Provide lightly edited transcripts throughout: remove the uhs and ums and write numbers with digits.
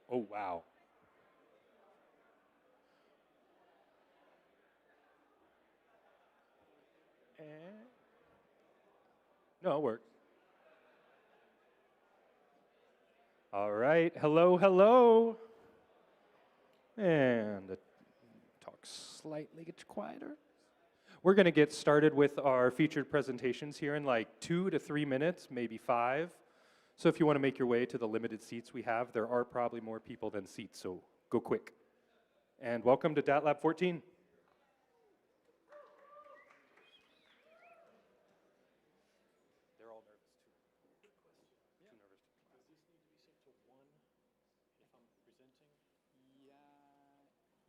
Oh, wow. No, it works. All right. Hello, hello. And the talk slightly gets quieter. We're going to get started with our featured presentations here in like 2 to 3 minutes, maybe 5. So if you want to make your way to the limited seats we have, there are probably more people than seats, so go quick. And welcome to DATLAB 14. They're all nervous too. Too nervous. Does this need to be set to 1 if I'm presenting? Yeah,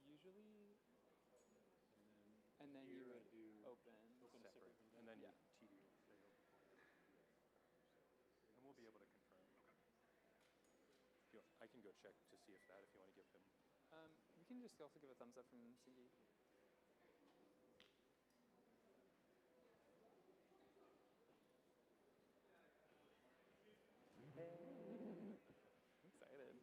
usually. And then you would open Separate. And then yeah. TD will stay open. And we'll be able to confirm. I can go check to see if that, if you want to give him. We can just also give a thumbs up from Cindy. Excited.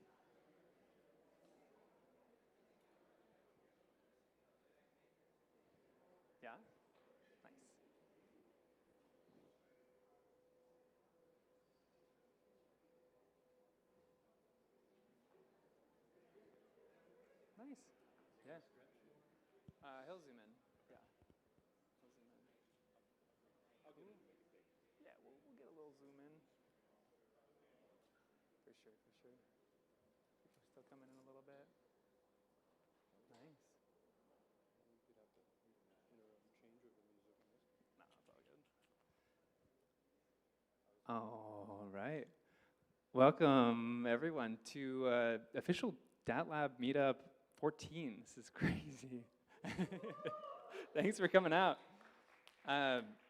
Yeah? Nice. Nice. Yeah. He'll zoom in. Yeah. He'll zoom in. Cool. Yeah, we'll get a little zoom in. For sure, for sure. People are still coming in a little bit. Nice. We'd have to change over music on this. No, it's all good. All right. Welcome, everyone, to official DATLAB Meetup 14. This is crazy. Thanks for coming out.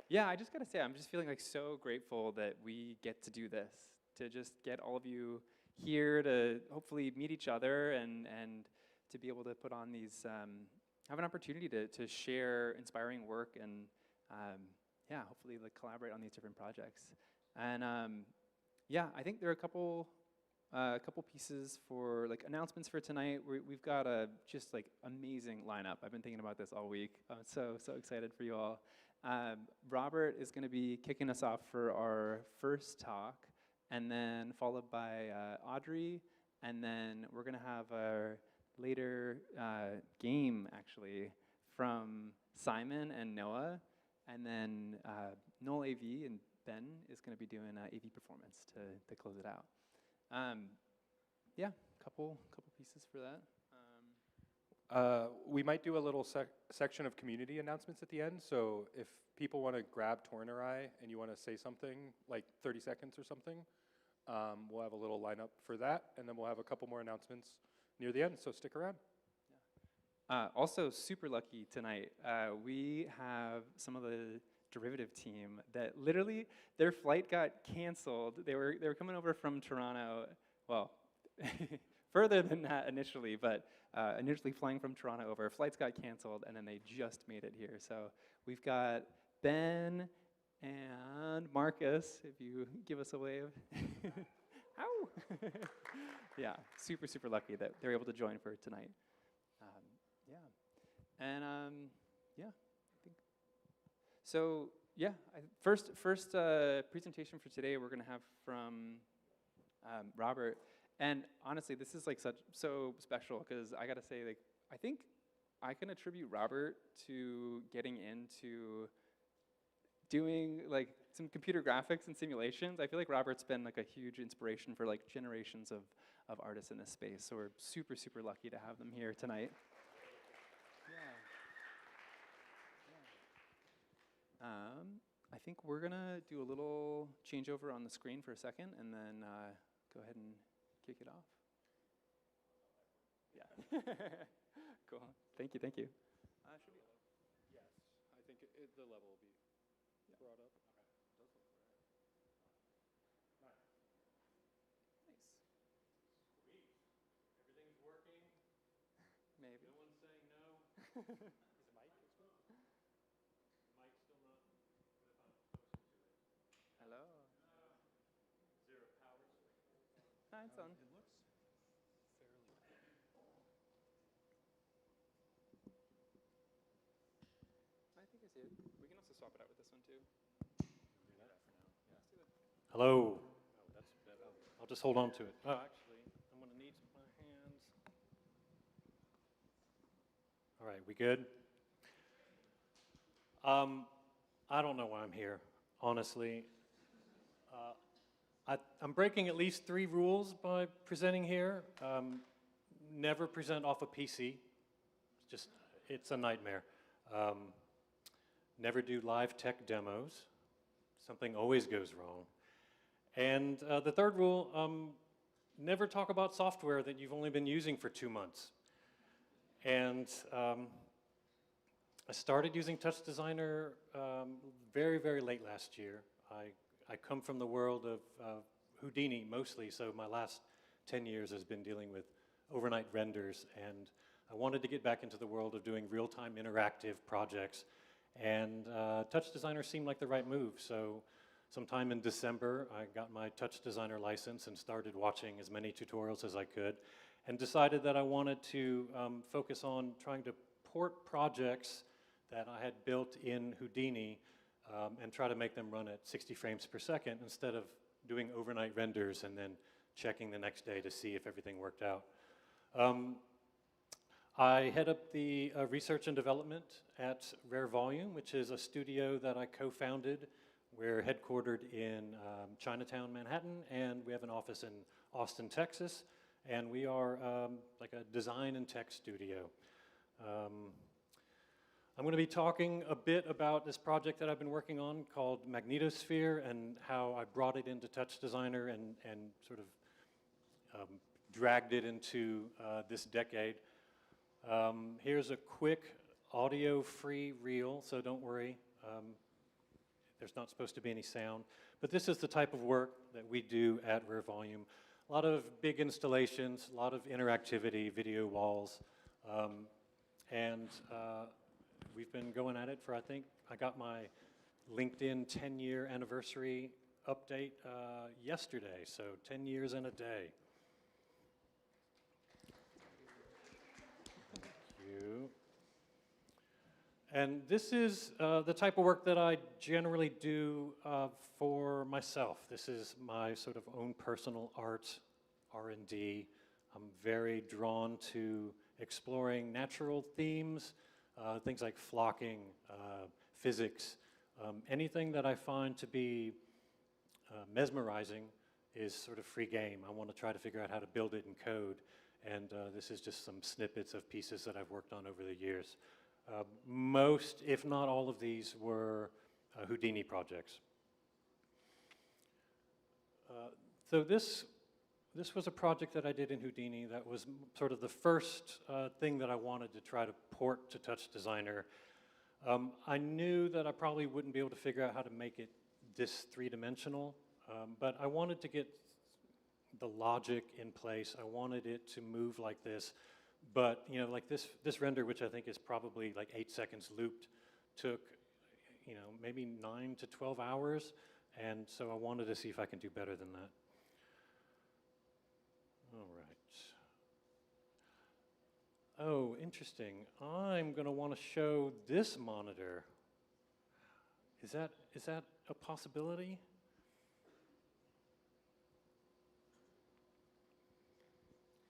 Yeah, I just got to say, I'm just feeling like so grateful that we get to do this, to just get all of you here to hopefully meet each other and to be able to put on these, have an opportunity to share inspiring work and yeah, hopefully like collaborate on these different projects. And yeah, I think there are a couple pieces for like announcements for tonight. We've got a just like amazing lineup. I've been thinking about this all week. I'm so excited for you all. Robert is going to be kicking us off for our first talk, and then followed by Audrey, and then we're going to have our later game actually from Simon and Noah, and then Null AV and Ben is going to be doing AV performance to close it out. Yeah, couple pieces for that. We might do a little section of community announcements at the end, so if people want to grab Tornerai and you want to say something, like 30 seconds or something, we'll have a little lineup for that, and then we'll have a couple more announcements near the end, so stick around. Yeah. Also, super lucky tonight. We have some of the derivative team that literally their flight got canceled. They were coming over from Toronto, well, further than that initially, but initially flying from Toronto over. Flights got canceled, and then they just made it here. So we've got Ben and Marcus, if you give us a wave. Ow! Yeah, super lucky that they're able to join for tonight. Yeah, and yeah, I think so. Yeah, first presentation for today we're gonna have from Robert, and honestly, this is like so special because I gotta say, like, I think I can attribute Robert to getting into doing like some computer graphics and simulations. I feel like Robert's been like a huge inspiration for like generations of artists in this space. So we're super lucky to have them here tonight. I think we're gonna do a little changeover on the screen for a second, and then go ahead and kick it off. Yeah. Cool. Thank you. Should we? Yes, I think the level will be brought up. Okay. Does look right. Nice. Sweet. Everything's working. Maybe. No one's saying no. Is the mic still? Mic's still not. What if I'm closer to it? Hello. Is there a power switch? Hi, it's on. It looks fairly swap it out with this one too. Hello. Oh, that's better. I'll just hold on to it. Oh, actually, I'm going to need my hands. All right, we good? I don't know why I'm here, honestly. I'm breaking at least 3 rules by presenting here. Never present off a PC. It's a nightmare. Never do live tech demos. Something always goes wrong. And the third rule, never talk about software that you've only been using for 2 months. And I started using TouchDesigner very, very late last year. I come from the world of Houdini mostly, so my last 10 years has been dealing with overnight renders, and I wanted to get back into the world of doing real-time interactive projects, and TouchDesigner seemed like the right move. So sometime in December, I got my TouchDesigner license and started watching as many tutorials as I could, and decided that I wanted to focus on trying to port projects that I had built in Houdini and try to make them run at 60 frames per second instead of doing overnight renders and then checking the next day to see if everything worked out. I head up the research and development at Rare Volume, which is a studio that I co-founded. We're headquartered in Chinatown, Manhattan, and we have an office in Austin, Texas, and we are like a design and tech studio. I'm going to be talking a bit about this project that I've been working on called Magnetosphere and how I brought it into TouchDesigner and sort of dragged it into this decade. Here's a quick audio-free reel, so don't worry. There's not supposed to be any sound. But this is the type of work that we do at Rare Volume. A lot of big installations, a lot of interactivity, video walls, and we've been going at it for, I think, I got my LinkedIn 10-year anniversary update yesterday, so 10 years and a day. Thank you. And this is the type of work that I generally do for myself. This is my sort of own personal art, R&D. I'm very drawn to exploring natural themes, things like flocking, physics. Anything that I find to be mesmerizing is sort of free game. I want to try to figure out how to build it in code, and this is just some snippets of pieces that I've worked on over the years. Most, if not all of these, were Houdini projects. So this was a project that I did in Houdini that was sort of the first thing that I wanted to try to port to TouchDesigner. I knew that I probably wouldn't be able to figure out how to make it this three-dimensional, but I wanted to get the logic in place. I wanted it to move like this, but you know, like this render, which I think is probably like 8 seconds looped, took maybe 9 to 12 hours, and so I wanted to see if I can do better than that. All right. Oh, interesting. I'm going to want to show this monitor. Is that a possibility?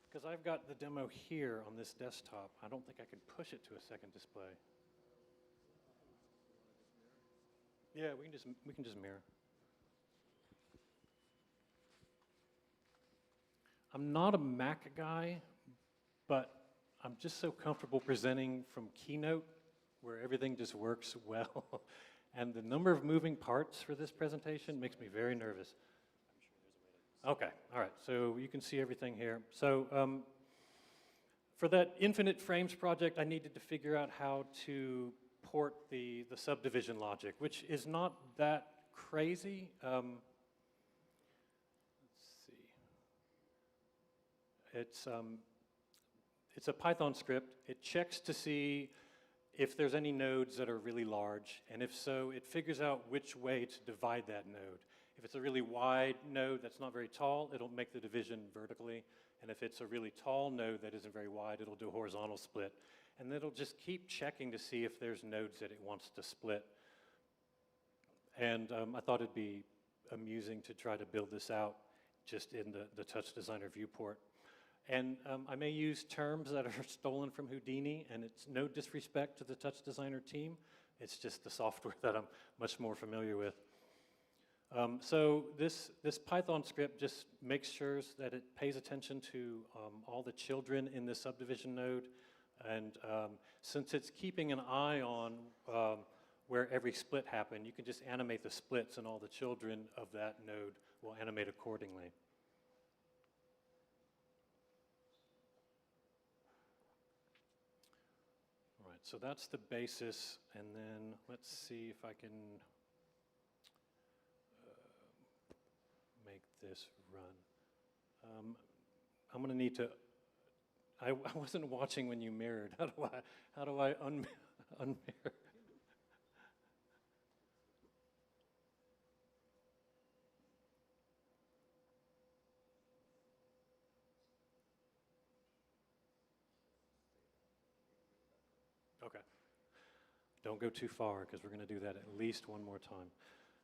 Because I've got the demo here on this desktop. I don't think I can push it to a second display. Yeah, we can just mirror. I'm not a Mac guy, but I'm just so comfortable presenting from Keynote where everything just works well. And the number of moving parts for this presentation makes me very nervous. Okay, all right, so you can see everything here. So for that infinite frames project, I needed to figure out how to port the subdivision logic, which is not that crazy. Let's see. It's a Python script. It checks to see if there's any nodes that are really large, and if so, it figures out which way to divide that node. If it's a really wide node that's not very tall, it'll make the division vertically, and if it's a really tall node that isn't very wide, it'll do a horizontal split. And it'll just keep checking to see if there's nodes that it wants to split. And I thought it'd be amusing to try to build this out just in the TouchDesigner viewport. And I may use terms that are stolen from Houdini, and it's no disrespect to the TouchDesigner team. It's just the software that I'm much more familiar with. So this Python script just makes sure that it pays attention to all the children in this subdivision node. And since it's keeping an eye on where every split happened, you can just animate the splits, and all the children of that node will animate accordingly. All right, so that's the basis, and then let's see if I can make this run. I'm going to need to. I wasn't watching when you mirrored. How do I unmirror? Okay. Don't go too far, because we're going to do that at least one more time.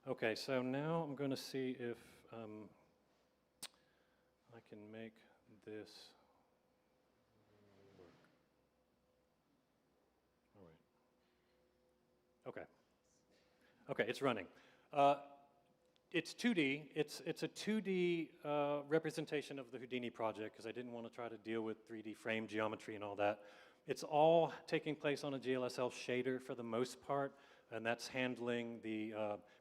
Okay, so now I'm going to see if I can make this work. All right. Okay. Okay, it's running. It's 2D. It's a 2D representation of the Houdini project, because I didn't want to try to deal with 3D frame geometry and all that. It's all taking place on a GLSL shader for the most part, and that's handling the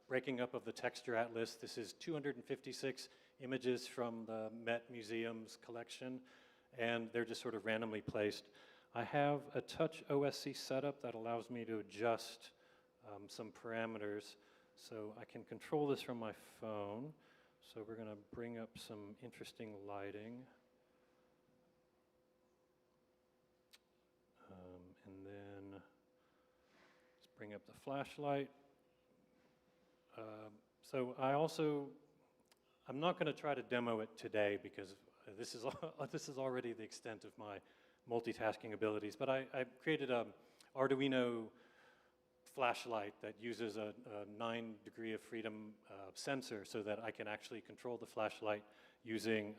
breaking up of the texture atlas. This is 256 images from the Met Museum's collection, and they're just sort of randomly placed. I have a Touch OSC setup that allows me to adjust some parameters, so I can control this from my phone. So we're going to bring up some interesting lighting. And then let's bring up the flashlight. So I'm not going to try to demo it today, because this is already the extent of my multitasking abilities. But I created an Arduino flashlight that uses a 9 degree of freedom sensor, so that I can actually control the flashlight using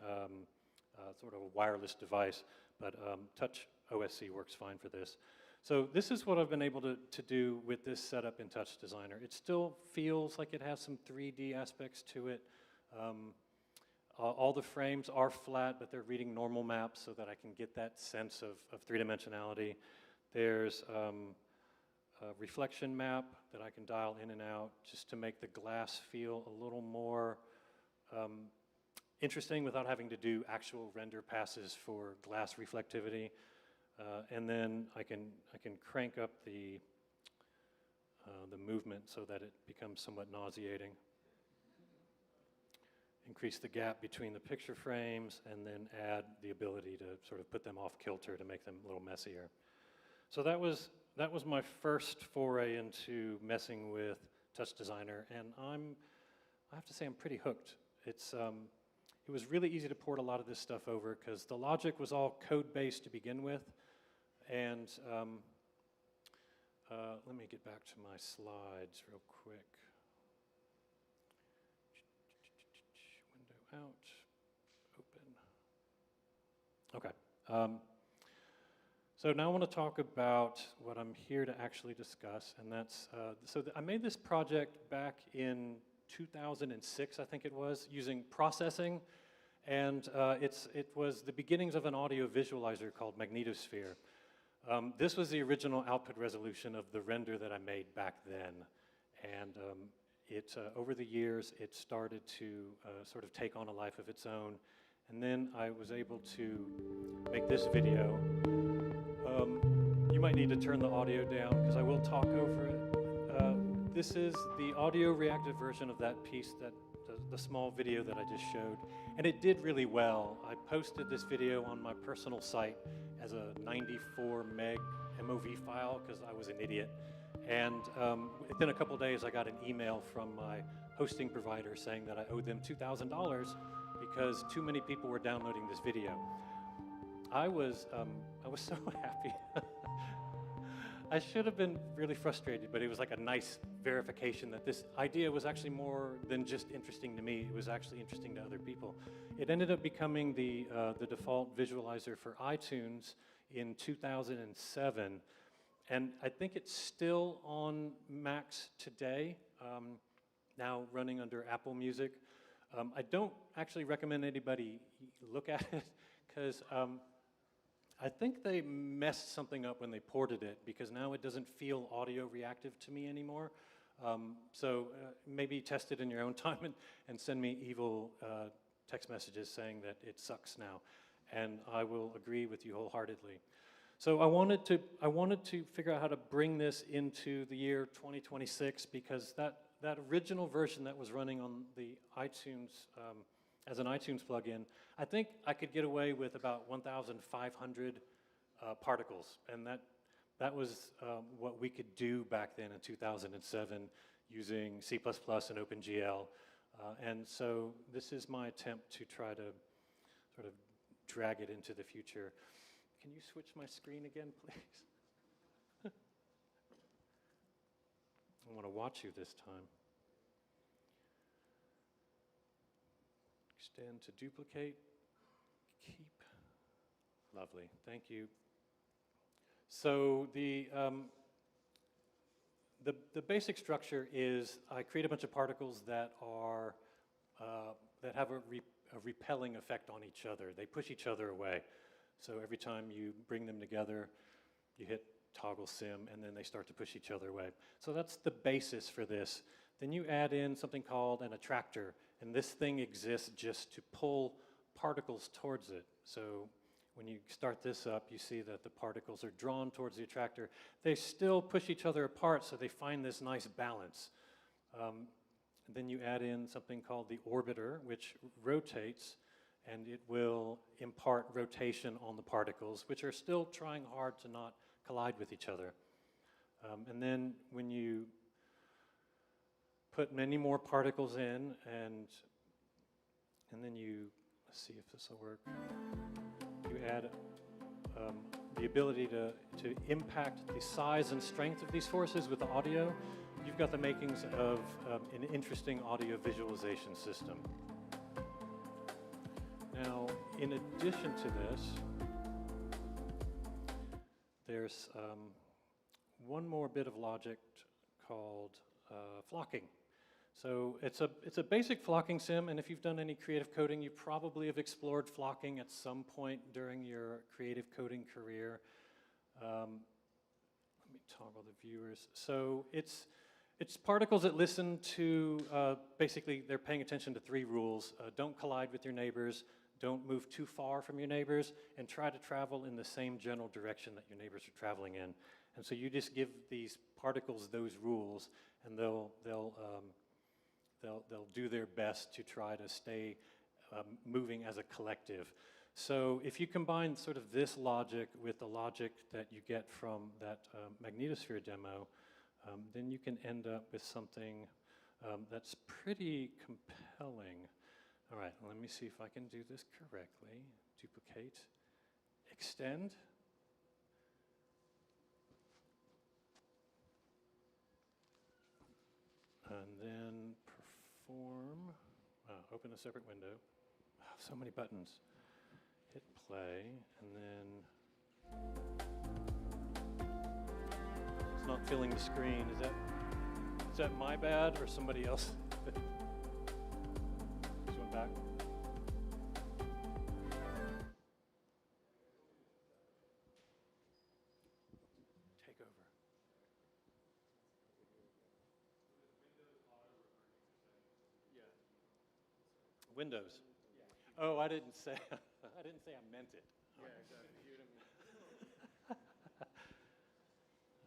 sort of a wireless device. But Touch OSC works fine for this. So this is what I've been able to do with this setup in TouchDesigner. It still feels like it has some 3D aspects to it. All the frames are flat, but they're reading normal maps, so that I can get that sense of three-dimensionality. There's a reflection map that I can dial in and out, just to make the glass feel a little more interesting without having to do actual render passes for glass reflectivity. And then I can crank up the movement so that it becomes somewhat nauseating. Increase the gap between the picture frames, and then add the ability to sort of put them off kilter to make them a little messier. So that was my first foray into messing with TouchDesigner, and I have to say I'm pretty hooked. It was really easy to port a lot of this stuff over, because the logic was all code-based to begin with. And let me get back to my slides real quick. Window out, open. Okay. So now I want to talk about what I'm here to actually discuss, and that's, I made this project back in 2006, I think it was, using processing, and it was the beginnings of an audio visualizer called Magnetosphere. This was the original output resolution of the render that I made back then, and over the years it started to sort of take on a life of its own, and then I was able to make this video. You might need to turn the audio down, because I will talk over it. This is the audio reactive version of that piece, the small video that I just showed, and it did really well. I posted this video on my personal site as a 94 meg MOV file, because I was an idiot. And within a couple days, I got an email from my hosting provider saying that I owed them $2,000 because too many people were downloading this video. I was so happy. I should have been really frustrated, but it was like a nice verification that this idea was actually more than just interesting to me. It was actually interesting to other people. It ended up becoming the default visualizer for iTunes in 2007, and I think it's still on Macs today, now running under Apple Music. I don't actually recommend anybody look at it, because I think they messed something up when they ported it, because now it doesn't feel audio reactive to me anymore. So maybe test it in your own time and send me evil text messages saying that it sucks now, and I will agree with you wholeheartedly. So I wanted to figure out how to bring this into the year 2026, because that original version that was running on the iTunes as an iTunes plugin, I think I could get away with about 1,500 particles, and that was what we could do back then in 2007 using C++ and OpenGL. And so this is my attempt to try to sort of drag it into the future. Can you switch my screen again, please? I want to watch you this time. Extend to duplicate, keep. Lovely, thank you. So the basic structure is I create a bunch of particles that are that have a repelling effect on each other. They push each other away. So every time you bring them together, you hit toggle sim, and then they start to push each other away. So that's the basis for this. Then you add in something called an attractor, and this thing exists just to pull particles towards it. So when you start this up, you see that the particles are drawn towards the attractor. They still push each other apart, so they find this nice balance. Then you add in something called the orbiter, which rotates, and it will impart rotation on the particles, which are still trying hard to not collide with each other. And then when you put many more particles in, and then you, let's see if this will work, you add the ability to impact the size and strength of these forces with the audio, you've got the makings of an interesting audio visualization system. Now, in addition to this, there's one more bit of logic called flocking. So it's a basic flocking sim, and if you've done any creative coding, you probably have explored flocking at some point during your creative coding career. Let me toggle the viewers. So it's particles that listen to, basically they're paying attention to three rules. Don't collide with your neighbors, don't move too far from your neighbors, and try to travel in the same general direction that your neighbors are traveling in. And so you just give these particles those rules, and they'll do their best to try to stay moving as a collective. So if you combine sort of this logic with the logic that you get from that Magnetosphere demo, then you can end up with something that's pretty compelling. All right, let me see if I can do this correctly. Duplicate, extend. And then perform, open a separate window. Oh, so many buttons. Hit play, and then it's not filling the screen. Is that my bad or somebody else? Just went back. Take over. Windows. Yeah. Oh, I didn't say. I didn't say I meant it. Yeah, exactly.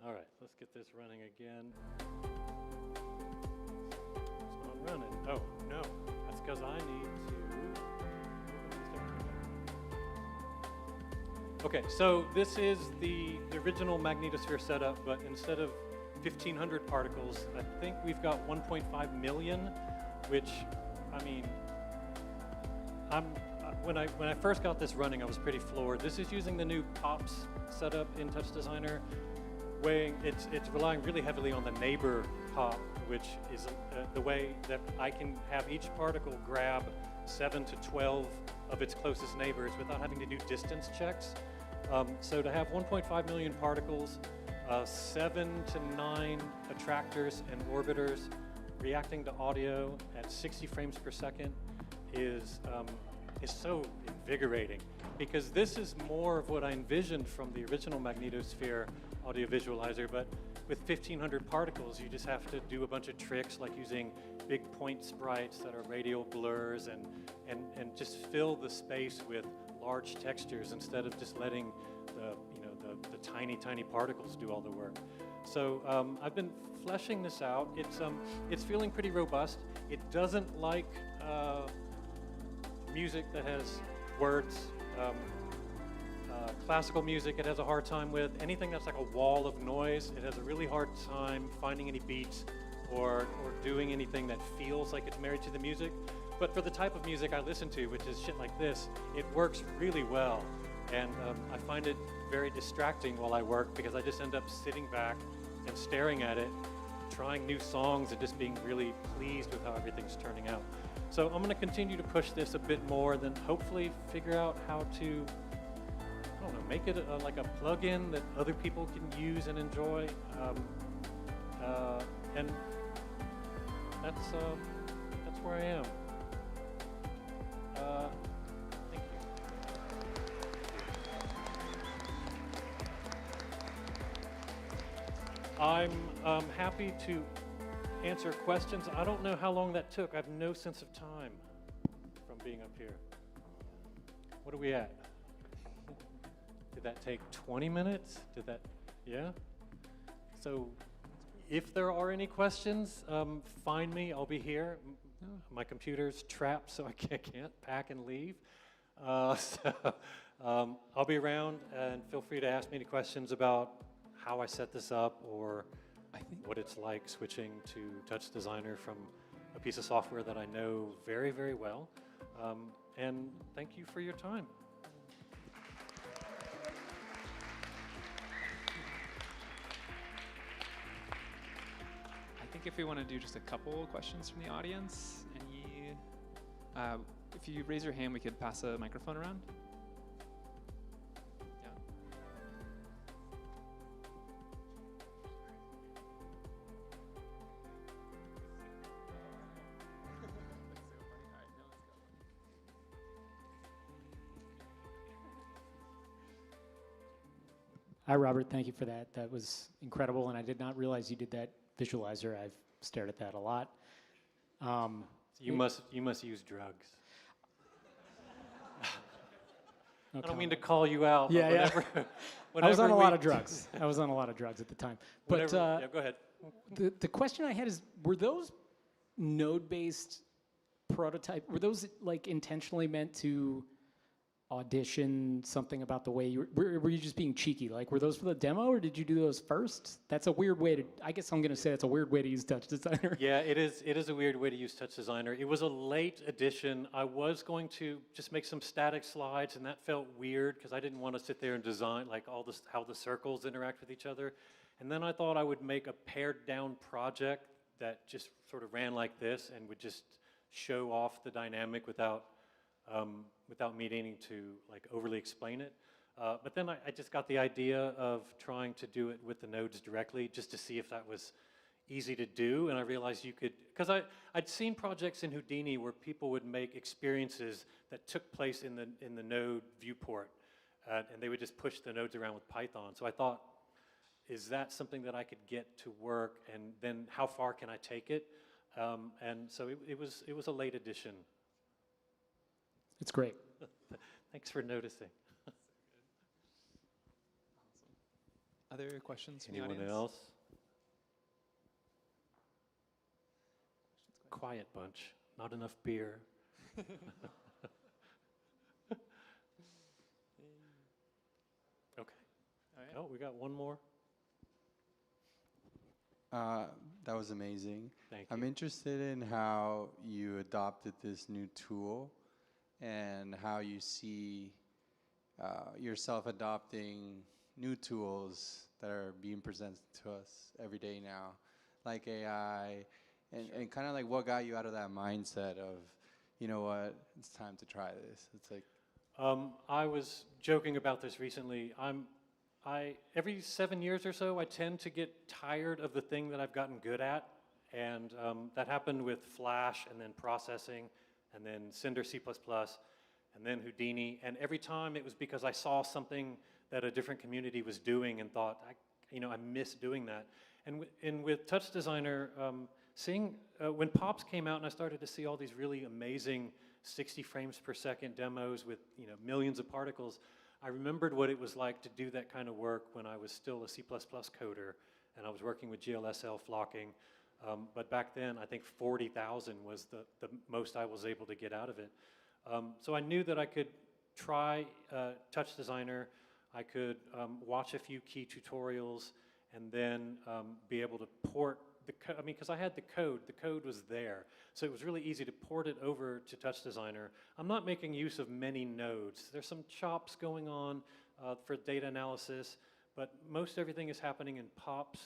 All right, let's get this running again. It's not running. Oh no, that's because I need to. Okay, so this is the original Magnetosphere setup, but instead of 1,500 particles, I think we've got 1.5 million, which, I mean. When I first got this running, I was pretty floored. This is using the new POPs setup in TouchDesigner, it's relying really heavily on the neighbor hop, which is the way that I can have each particle grab 7 to 12 of its closest neighbors without having to do distance checks. So to have 1.5 million particles, 7 to 9 attractors and orbiters reacting to audio at 60 frames per second is so invigorating, because this is more of what I envisioned from the original Magnetosphere audio visualizer, but with 1,500 particles, you just have to do a bunch of tricks like using big point sprites that are radial blurs and just fill the space with large textures instead of just letting the tiny particles do all the work. So I've been fleshing this out. It's feeling pretty robust. It doesn't like music that has words. Classical music it has a hard time with. Anything that's like a wall of noise, it has a really hard time finding any beats or doing anything that feels like it's married to the music. But for the type of music I listen to, which is shit like this, it works really well. And I find it very distracting while I work, because I just end up sitting back and staring at it, trying new songs and just being really pleased with how everything's turning out. So I'm going to continue to push this a bit more, and then hopefully figure out how to, I don't know, make it like a plug-in that other people can use and enjoy. And that's where I am. Thank you. I'm happy to answer questions. I don't know how long that took. I have no sense of time from being up here. What are we at? Did that take 20 minutes? Did that, yeah? So if there are any questions, find me, I'll be here. My computer's trapped, so I can't pack and leave. I'll be around, and feel free to ask me any questions about how I set this up, or what it's like switching to TouchDesigner from a piece of software that I know very, very well. And thank you for your time. I think if we want to do just a couple questions from the audience, if you raise your hand, we could pass a microphone around. Yeah. Hi, Robert. Thank you for that. That was incredible, and I did not realize you did that visualizer. I've stared at that a lot. You must use drugs. No I don't mean to call you out. Yeah, but yeah. whenever I was on a lot of drugs. I was on a lot of drugs at the time. But yeah, go ahead. the question I had is, were those node-based prototype, were those like intentionally meant to audition something about the way you were you just being cheeky? Like, were those for the demo, or did you do those first? That's a weird way to, I guess I'm going to say that's a weird way to use TouchDesigner. Yeah, it is a weird way to use TouchDesigner. It was a late addition. I was going to just make some static slides, and that felt weird because I didn't want to sit there and design like all this, how the circles interact with each other. And then I thought I would make a pared down project that just sort of ran like this and would just show off the dynamic without me needing to like overly explain it. But then I just got the idea of trying to do it with the nodes directly, just to see if that was easy to do. And I realized you could, because I'd seen projects in Houdini where people would make experiences that took place in the node viewport, and they would just push the nodes around with Python. So I thought, is that something that I could get to work, and then how far can I take it? And so it was a late addition. It's great. Thanks for noticing. Other questions from Anyone the audience? else? Quiet bunch. Not enough beer. Okay. All right. Oh, we got one more. That was amazing. Thank you. I'm interested in how you adopted this new tool and how you see yourself adopting new tools that are being presented to us every day now, like AI, and kind of like what got you out of that mindset of, you know what, it's time to try this. It's like, I was joking about this recently. Every 7 years or so, I tend to get tired of the thing that I've gotten good at, and that happened with Flash, and then processing, and then Cinder C++, and then Houdini, and every time it was because I saw something that a different community was doing and thought, I miss doing that. And with TouchDesigner, seeing when Pops came out and I started to see all these really amazing 60 frames per second demos with millions of particles, I remembered what it was like to do that kind of work when I was still a C++ coder and I was working with GLSL flocking. But back then, I think 40,000 was the most I was able to get out of it. So I knew that I could try TouchDesigner, I could watch a few key tutorials, and then be able to port the code. Because I had the code was there. So it was really easy to port it over to TouchDesigner. I'm not making use of many nodes. There's some chops going on for data analysis, but most everything is happening in POPs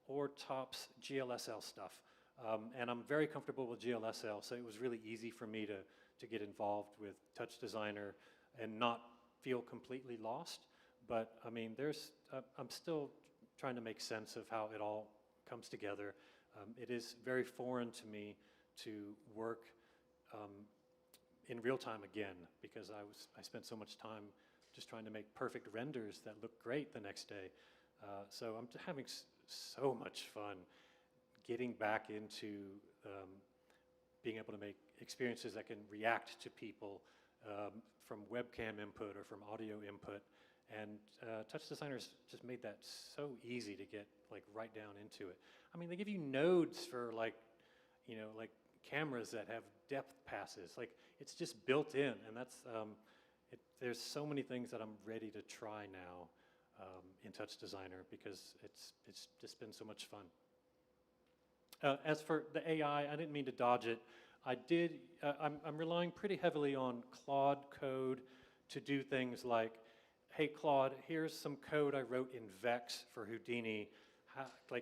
or TOPS GLSL stuff. And I'm very comfortable with GLSL, so it was really easy for me to get involved with TouchDesigner and not feel completely lost. But I mean, I'm still trying to make sense of how it all comes together. It is very foreign to me to work in real time again, because I spent so much time just trying to make perfect renders that look great the next day. So I'm having so much fun getting back into being able to make experiences that can react to people from webcam input or from audio input. And TouchDesigner's just made that so easy to get right down into it. I mean, they give you nodes for like cameras that have depth passes. It's just built in, and that's there's so many things that I'm ready to try now in TouchDesigner because it's just been so much fun. As for the AI, I didn't mean to dodge it. I'm relying pretty heavily on Claude code to do things like, hey Claude, here's some code I wrote in Vex for Houdini.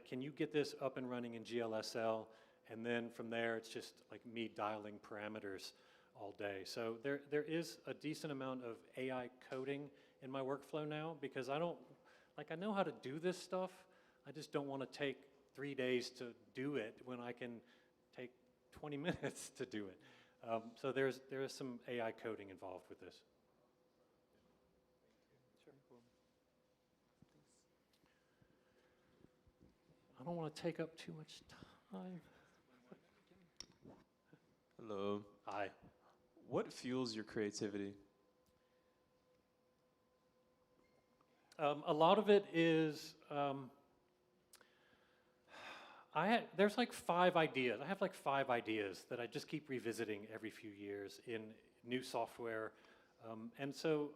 Can you get this up and running in GLSL? And then from there, it's just like me dialing parameters all day. So there is a decent amount of AI coding in my workflow now because I know how to do this stuff. I just don't want to take 3 days to do it when I can take 20 minutes to do it. So there is some AI coding involved with this. I don't want to take up too much time. Hello. Hi. What fuels your creativity? A lot of it is, there's like 5 ideas. I have like 5 ideas that I just keep revisiting every few years in new software. And so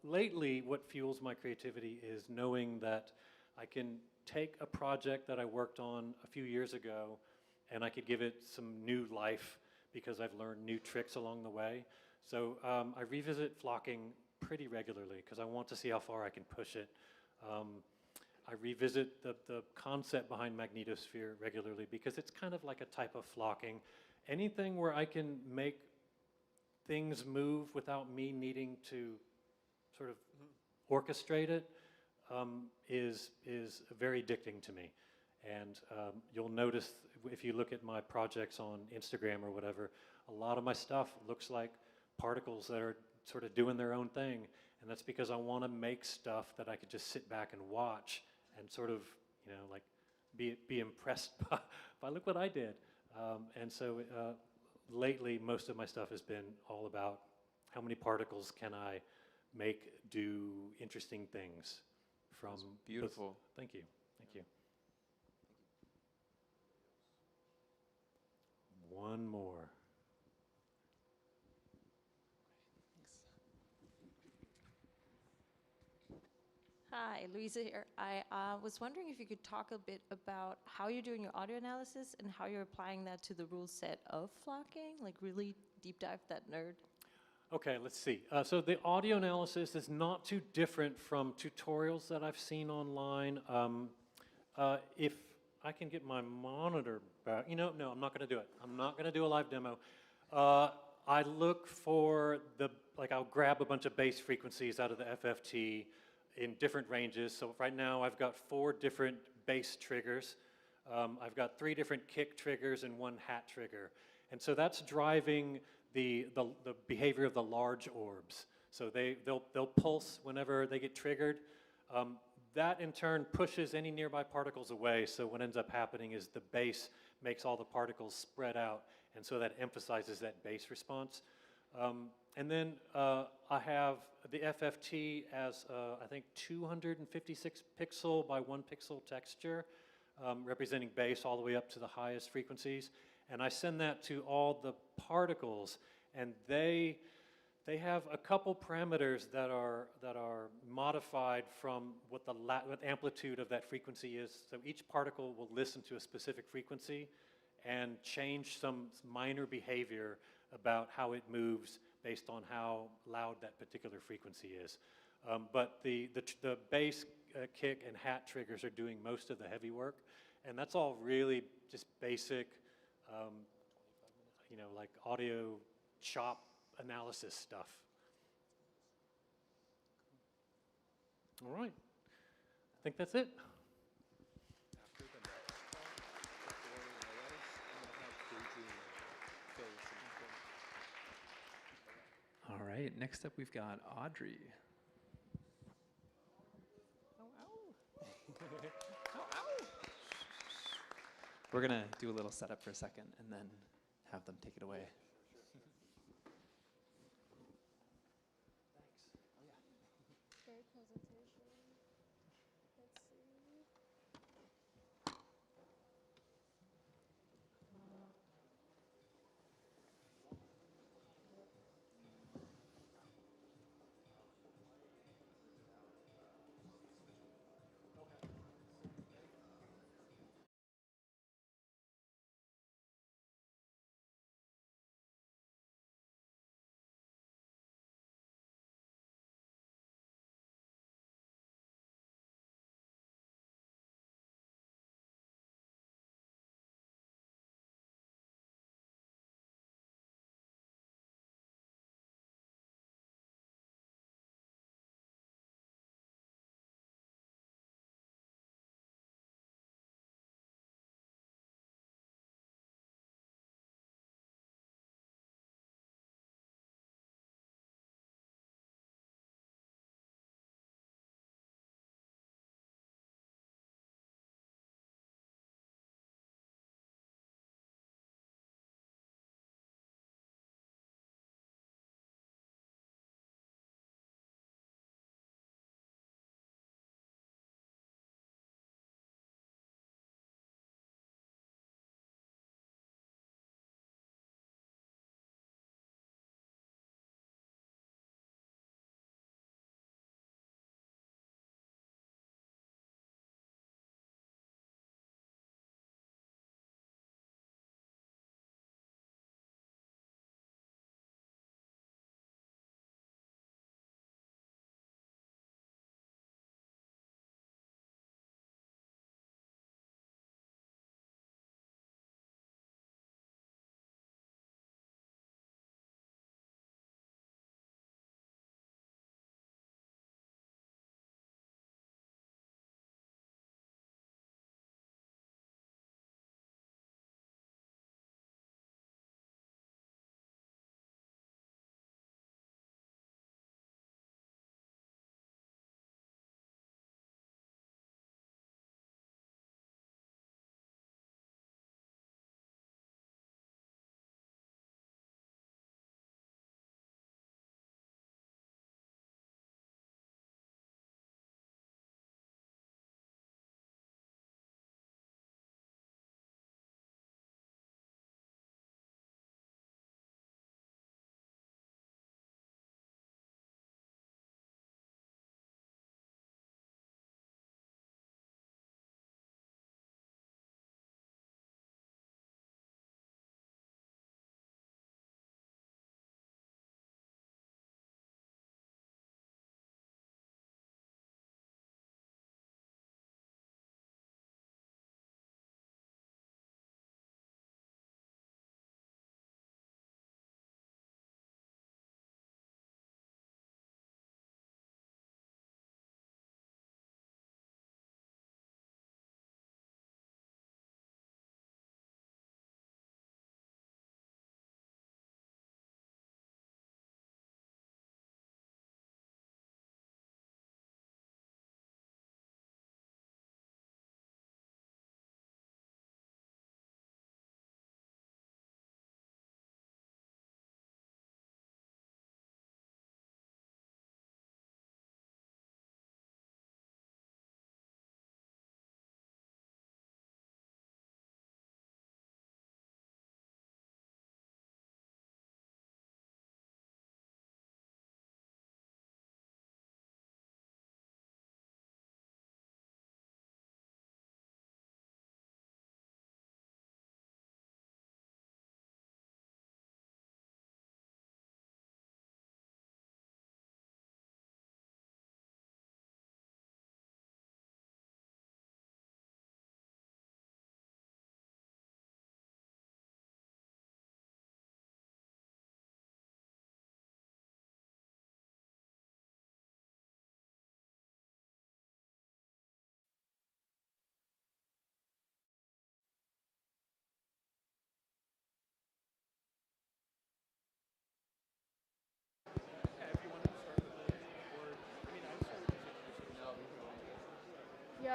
lately, what fuels my creativity is knowing that I can take a project that I worked on a few years ago and I could give it some new life because I've learned new tricks along the way. So I revisit flocking pretty regularly because I want to see how far I can push it. I revisit the concept behind Magnetosphere regularly because it's kind of like a type of flocking. Anything where I can make things move without me needing to sort of orchestrate it is very addicting to me. And you'll notice if you look at my projects on Instagram or whatever, a lot of my stuff looks like particles that are sort of doing their own thing. And that's because I want to make stuff that I could just sit back and watch and sort of, be impressed by look what I did. And so lately, most of my stuff has been all about how many particles can I make do interesting things from. That's beautiful. Thank you. Thank you. One more. Hi, Louisa here. I was wondering if you could talk a bit about how you're doing your audio analysis and how you're applying that to the rule set of flocking, like really deep dive that nerd. Okay, let's see. So the audio analysis is not too different from tutorials that I've seen online. If I can get my monitor back, no, I'm not going to do it. I'm not going to do a live demo. I look for I'll grab a bunch of bass frequencies out of the FFT in different ranges. So right now I've got 4 different bass triggers. I've got 3 different kick triggers and 1 hat trigger. And so that's driving the behavior of the large orbs. So they'll pulse whenever they get triggered. That in turn pushes any nearby particles away. So what ends up happening is the bass makes all the particles spread out. And so that emphasizes that bass response. And then I have the FFT as, I think, 256 pixel by 1 pixel texture, representing bass all the way up to the highest frequencies. And I send that to all the particles, and they have a couple parameters that are modified from what amplitude of that frequency is. So each particle will listen to a specific frequency and change some minor behavior about how it moves based on how loud that particular frequency is. But the bass, kick, and hat triggers are doing most of the heavy work, and that's all really just basic, like audio chop analysis stuff. All right, I think that's it. All right, next up we've got Audrey. We're gonna do a little setup for a second and then have them take it away. Great presentation. Let's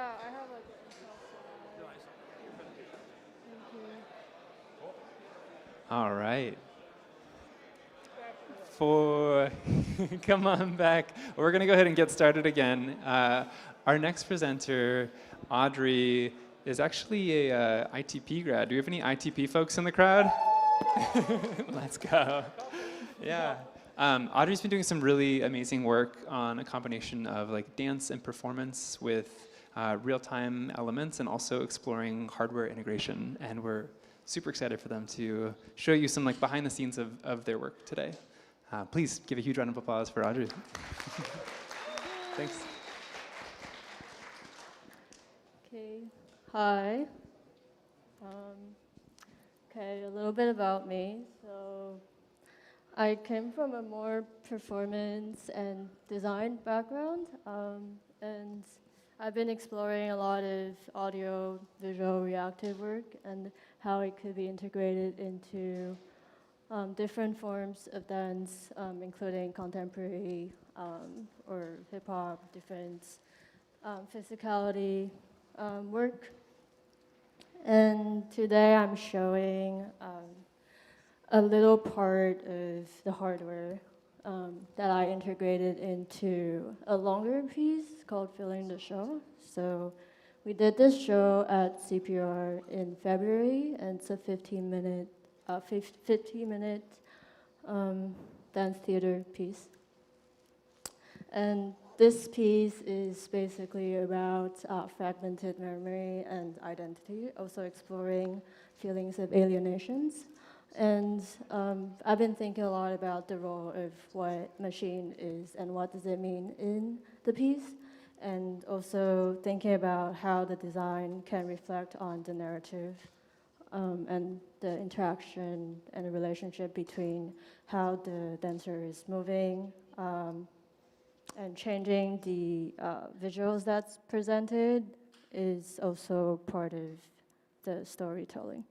I have like an Intel slide. Thank you. All right. For come on back. We're going to go ahead and get started again. Our next presenter, Audrey, is actually a ITP grad. Do we have any ITP folks in the crowd? Let's go. Yeah. Audrey's been doing some really amazing work on a combination of like dance and performance with real-time elements and also exploring hardware integration. And we're super excited for them to show you some like behind the scenes of their work today. Please give a huge round of applause for Audrey. Thanks. Okay. Hi. Okay, a little bit about me. So I came from a more performance and design background, and I've been exploring a lot of audio, visual, reactive work and how it could be integrated into different forms of dance, including contemporary or hip-hop, different physicality work. And today I'm showing a little part of the hardware that I integrated into a longer piece called Filling the Show. So we did this show at CPR in February, and it's a 15-minute dance theater piece. And this piece is basically about fragmented memory and identity, also exploring feelings of alienations. And I've been thinking a lot about the role of what machine is and what does it mean in the piece, and also thinking about how the design can reflect on the narrative and the interaction and the relationship between how the dancer is moving and changing the visuals that's presented is also part of the storytelling.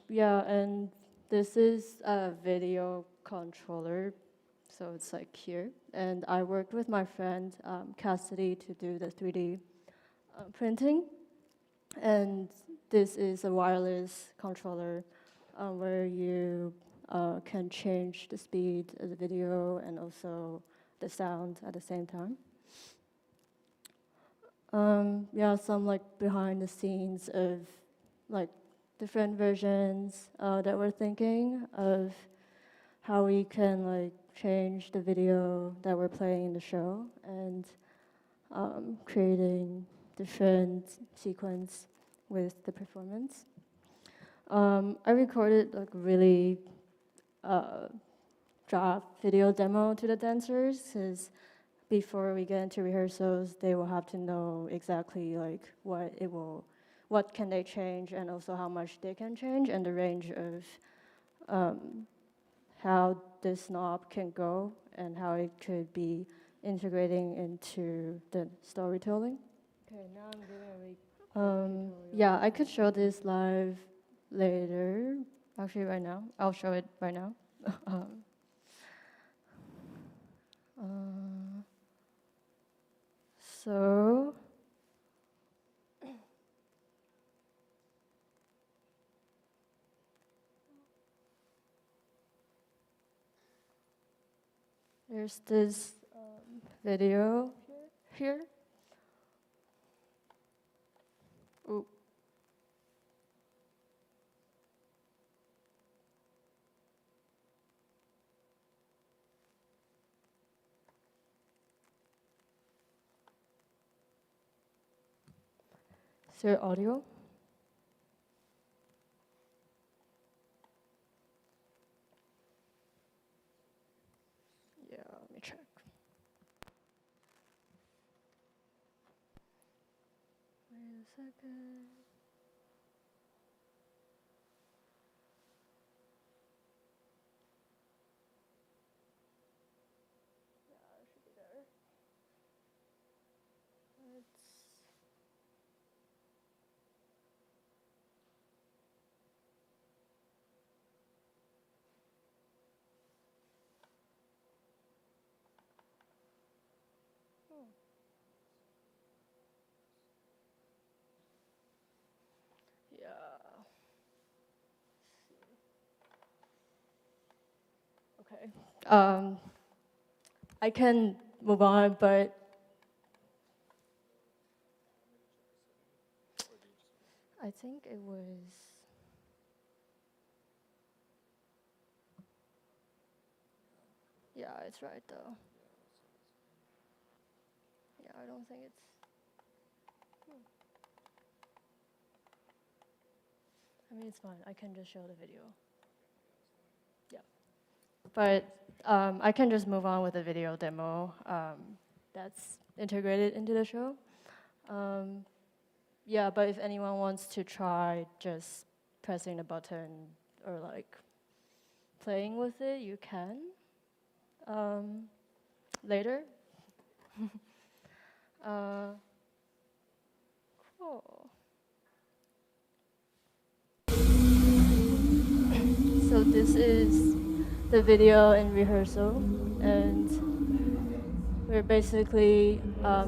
Yeah, and this is a video controller, so it's like here. And I worked with my friend Cassidy to do the 3D printing. And this is a wireless controller where you can change the speed of the video and also the sound at the same time. Yeah, some like behind the scenes of like different versions that we're thinking of how we can like change the video that we're playing in the show and creating different sequence with the performance. I recorded like really draft video demo to the dancers because before we get into rehearsals, they will have to know exactly like what can they change and also how much they can change and the range of how this knob can go and how it could be integrating into the storytelling. Okay, now I'm gonna yeah, I could show this live later. Actually, right now. I'll show it right now. So there's this video here. Ooh. Is there audio? Yeah, let me check. Wait a second. Yeah, it should be there. Okay. I can move on, but I think it was. Yeah, it's right though. Yeah, I don't think it's. I mean, it's fine. I can just show the video. Yeah. But I can just move on with the video demo that's integrated into the show. Yeah, but if anyone wants to try just pressing the button or like playing with it, you can later. Cool. So this is the video in rehearsal, and we're basically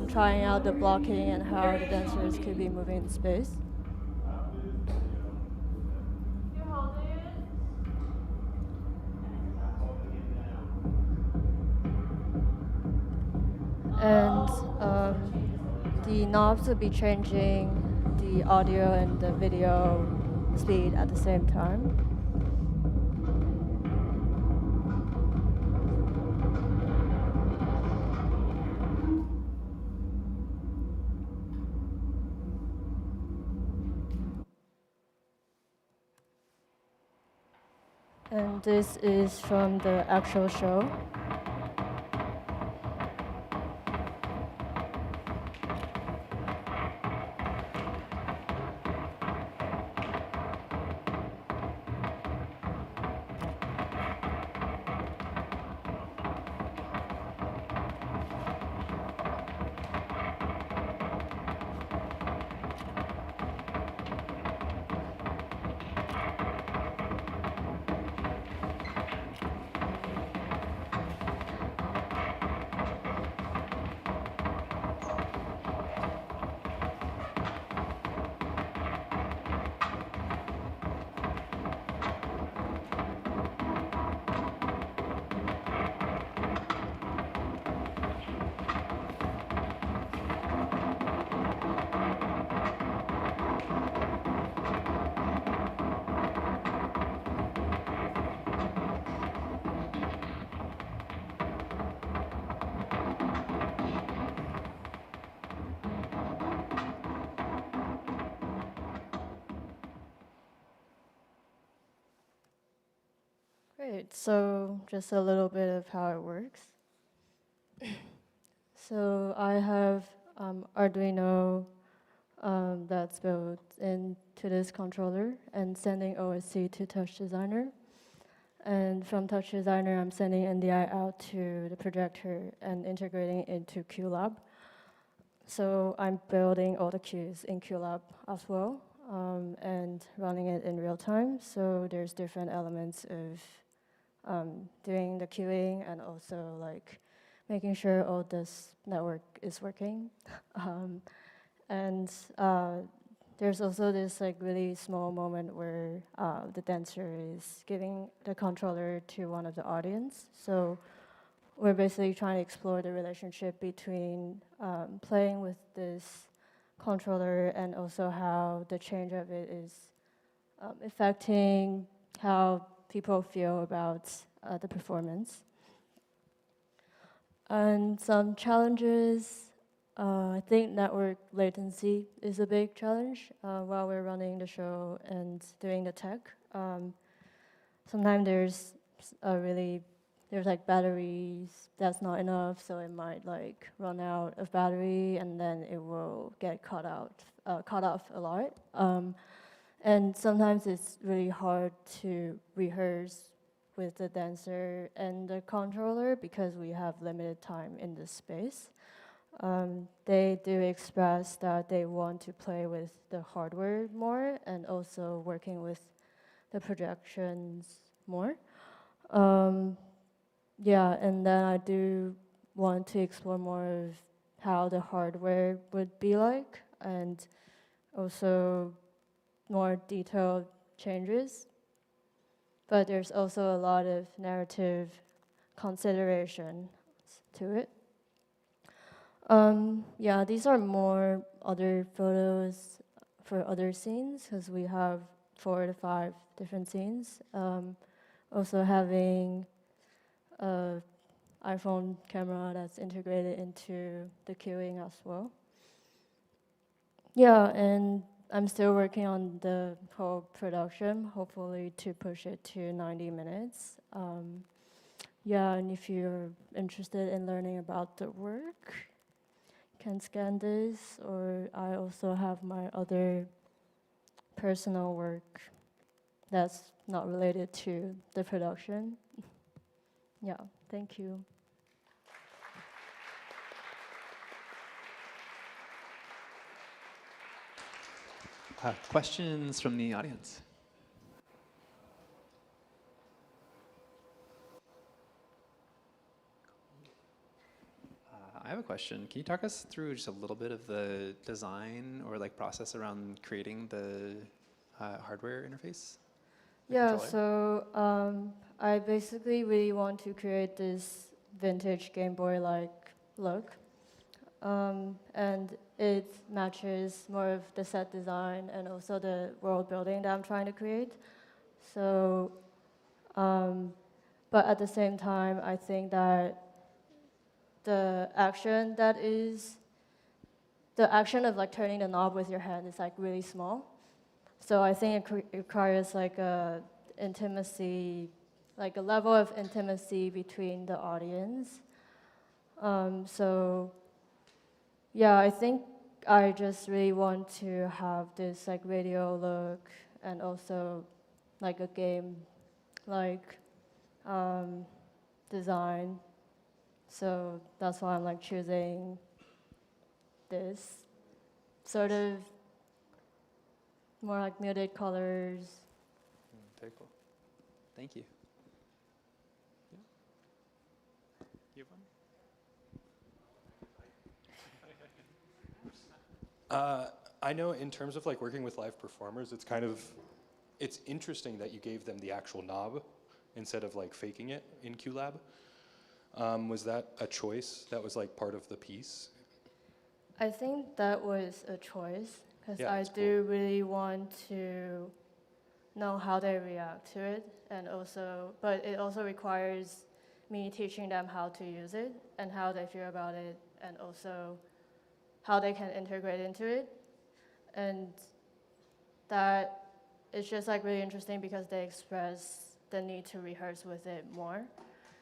trying out the blocking and how the dancers could be moving in space. And the knobs will be changing the audio and the video speed at the same time. And this is from the actual show. Great, so just a little bit of how it works. So I have Arduino that's built into this controller and sending OSC to TouchDesigner. And from TouchDesigner, I'm sending NDI out to the projector and integrating into QLab. So I'm building all the queues in QLab as well and running it in real time. So there's different elements of doing the queuing and also like making sure all this network is working. And there's also this like really small moment where the dancer is giving the controller to one of the audience. So we're basically trying to explore the relationship between playing with this controller and also how the change of it is affecting how people feel about the performance. And some challenges, I think network latency is a big challenge while we're running the show and doing the tech. Sometimes there's like batteries that's not enough, so it might like run out of battery and then it will get cut off a lot. And sometimes it's really hard to rehearse with the dancer and the controller because we have limited time in this space. They do express that they want to play with the hardware more and also working with the projections more. Yeah, and then I do want to explore more of how the hardware would be like and also more detailed changes. But there's also a lot of narrative consideration to it. Yeah, these are more other photos for other scenes because we have 4 to 5 different scenes. Also having a iPhone camera that's integrated into the queuing as well. Yeah, and I'm still working on the whole production, hopefully to push it to 90 minutes. Yeah, and if you're interested in learning about the work, you can scan this, or I also have my other personal work that's not related to the production. Yeah, thank you. Questions from the audience? I have a question. Can you talk us through just a little bit of the design or like process around creating the hardware interface? Yeah, so I basically really want to create this vintage Game Boy-like look. And it matches more of the set design and also the world building that I'm trying to create. So, but at the same time, I think that the action of like turning the knob with your hand is like really small. So I think it requires like a intimacy, like a level of intimacy between the audience. So yeah, I think I just really want to have this like radio look and also like a game like design. So that's why I'm like choosing this sort of more like muted colors. Very cool. Thank you. You have one? I know in terms of like working with live performers, it's interesting that you gave them the actual knob instead of like faking it in QLab. Was that a choice that was like part of the piece? I think that was a choice because Yeah, I that's do really want to know how they react to it, and also, but it also requires me teaching them how to use it and how they feel about it, and also how they can integrate into it. And that is just like really interesting because they express the need to rehearse with it more.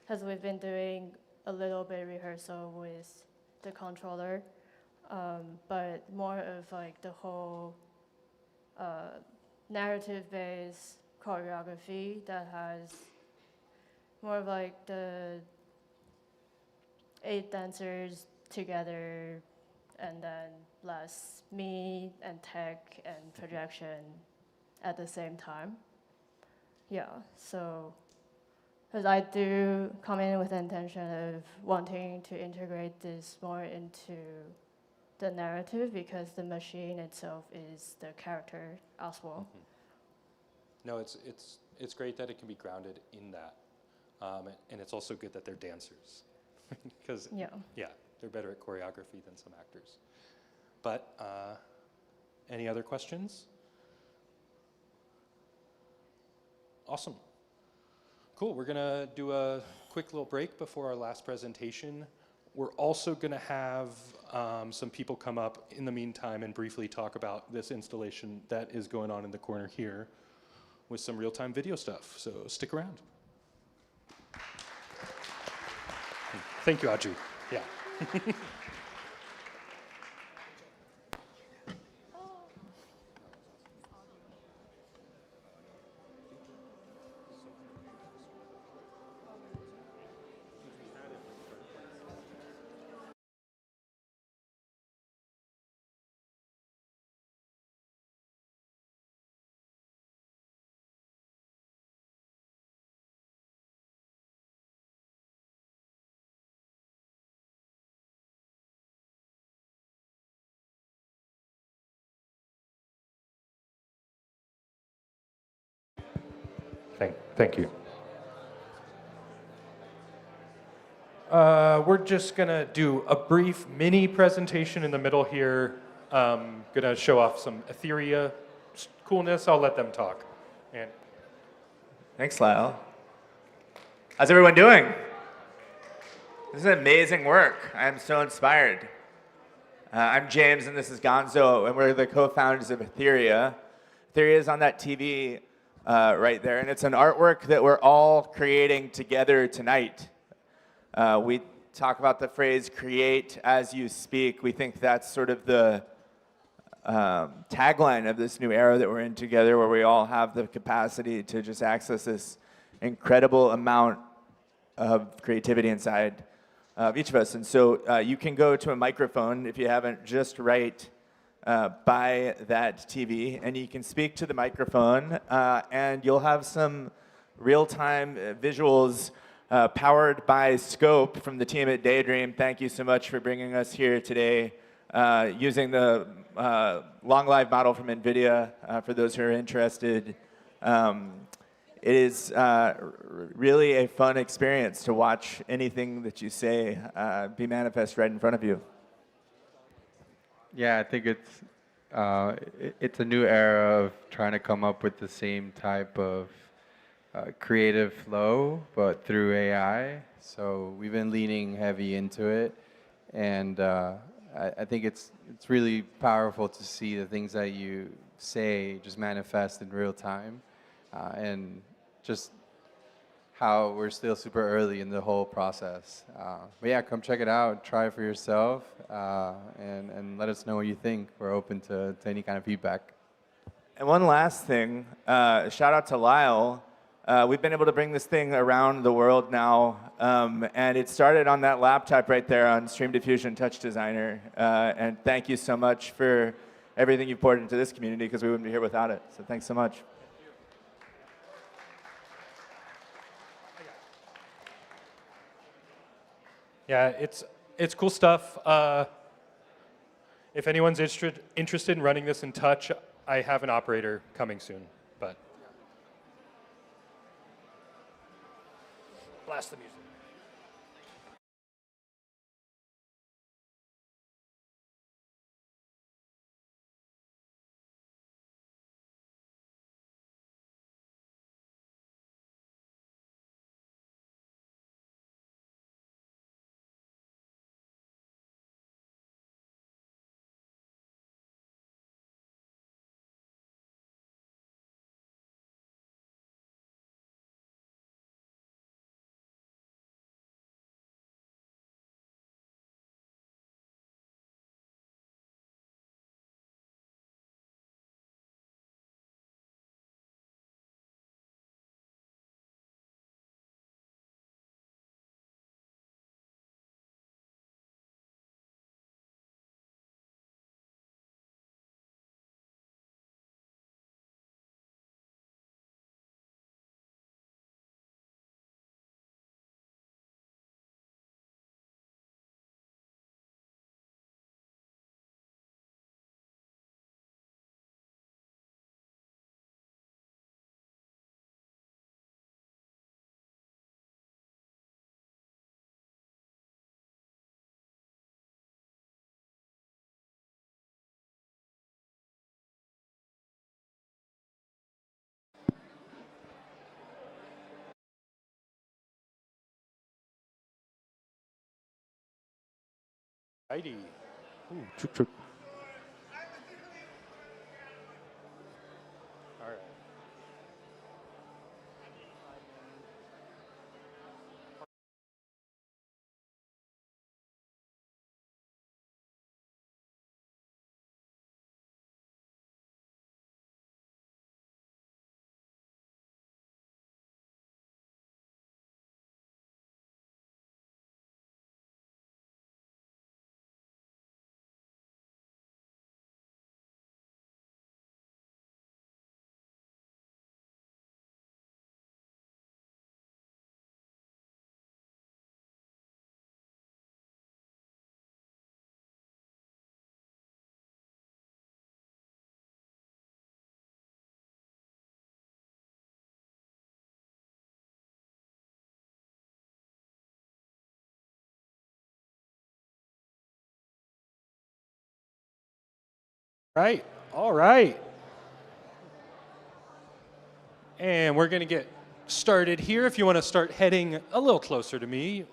Because we've been doing a little bit of rehearsal with the controller, but more of like the whole narrative-based choreography that has more of like the 8 dancers together and then less me and tech and projection at the same time. Yeah, so, because I do come in with the intention of wanting to integrate this more into the narrative because the machine itself is the character as well. Mm-hmm. No, it's great that it can be grounded in that. And it's also good that they're dancers. Because, yeah, they're better at choreography than some actors. But any other questions? Awesome. Cool, we're gonna do a quick little break before our last presentation. We're also gonna have some people come up in the meantime and briefly talk about this installation that is going on in the corner here with some real-time video stuff, so stick around. Thank you, Audrey. Yeah. Thank you. We're just gonna do a brief mini presentation in the middle here. Gonna show off some Ethereia coolness. I'll let them talk. And Thanks, Lyle. How's everyone doing? This is amazing work. I am so inspired. I'm James, and this is Gonzo, and we're the co-founders of Ethereia. Ethereia is on that TV right there, and it's an artwork that we're all creating together tonight. We talk about the phrase create as you speak. We think that's sort of the tagline of this new era that we're in together, where we all have the capacity to just access this incredible amount of creativity inside of each of us. And so you can go to a microphone, if you haven't, just right by that TV, and you can speak to the microphone, and you'll have some real-time visuals powered by Scope from the team at Daydream. Thank you so much for bringing us here today, using the long live model from NVIDIA for those who are interested. It is really a fun experience to watch anything that you say be manifest right in front of you. Yeah, I think it's a new era of trying to come up with the same type of creative flow, but through AI. So we've been leaning heavy into it, and I think it's really powerful to see the things that you say just manifest in real time, and just how we're still super early in the whole process. But yeah, come check it out, try it for yourself, and let us know what you think. We're open to any kind of feedback. And one last thing, shout out to Lyle. We've been able to bring this thing around the world now, and it started on that laptop right there on Stream Diffusion TouchDesigner. And thank you so much for everything you've poured into this community, because we wouldn't be here without it. So thanks so much. yeah, it's cool stuff. If anyone's interested in running this in Touch, I have an operator coming soon. But blast the music. Righty. Ooh, chook. Right, all right. And we're going to get started here. If you want to start heading a little closer to me,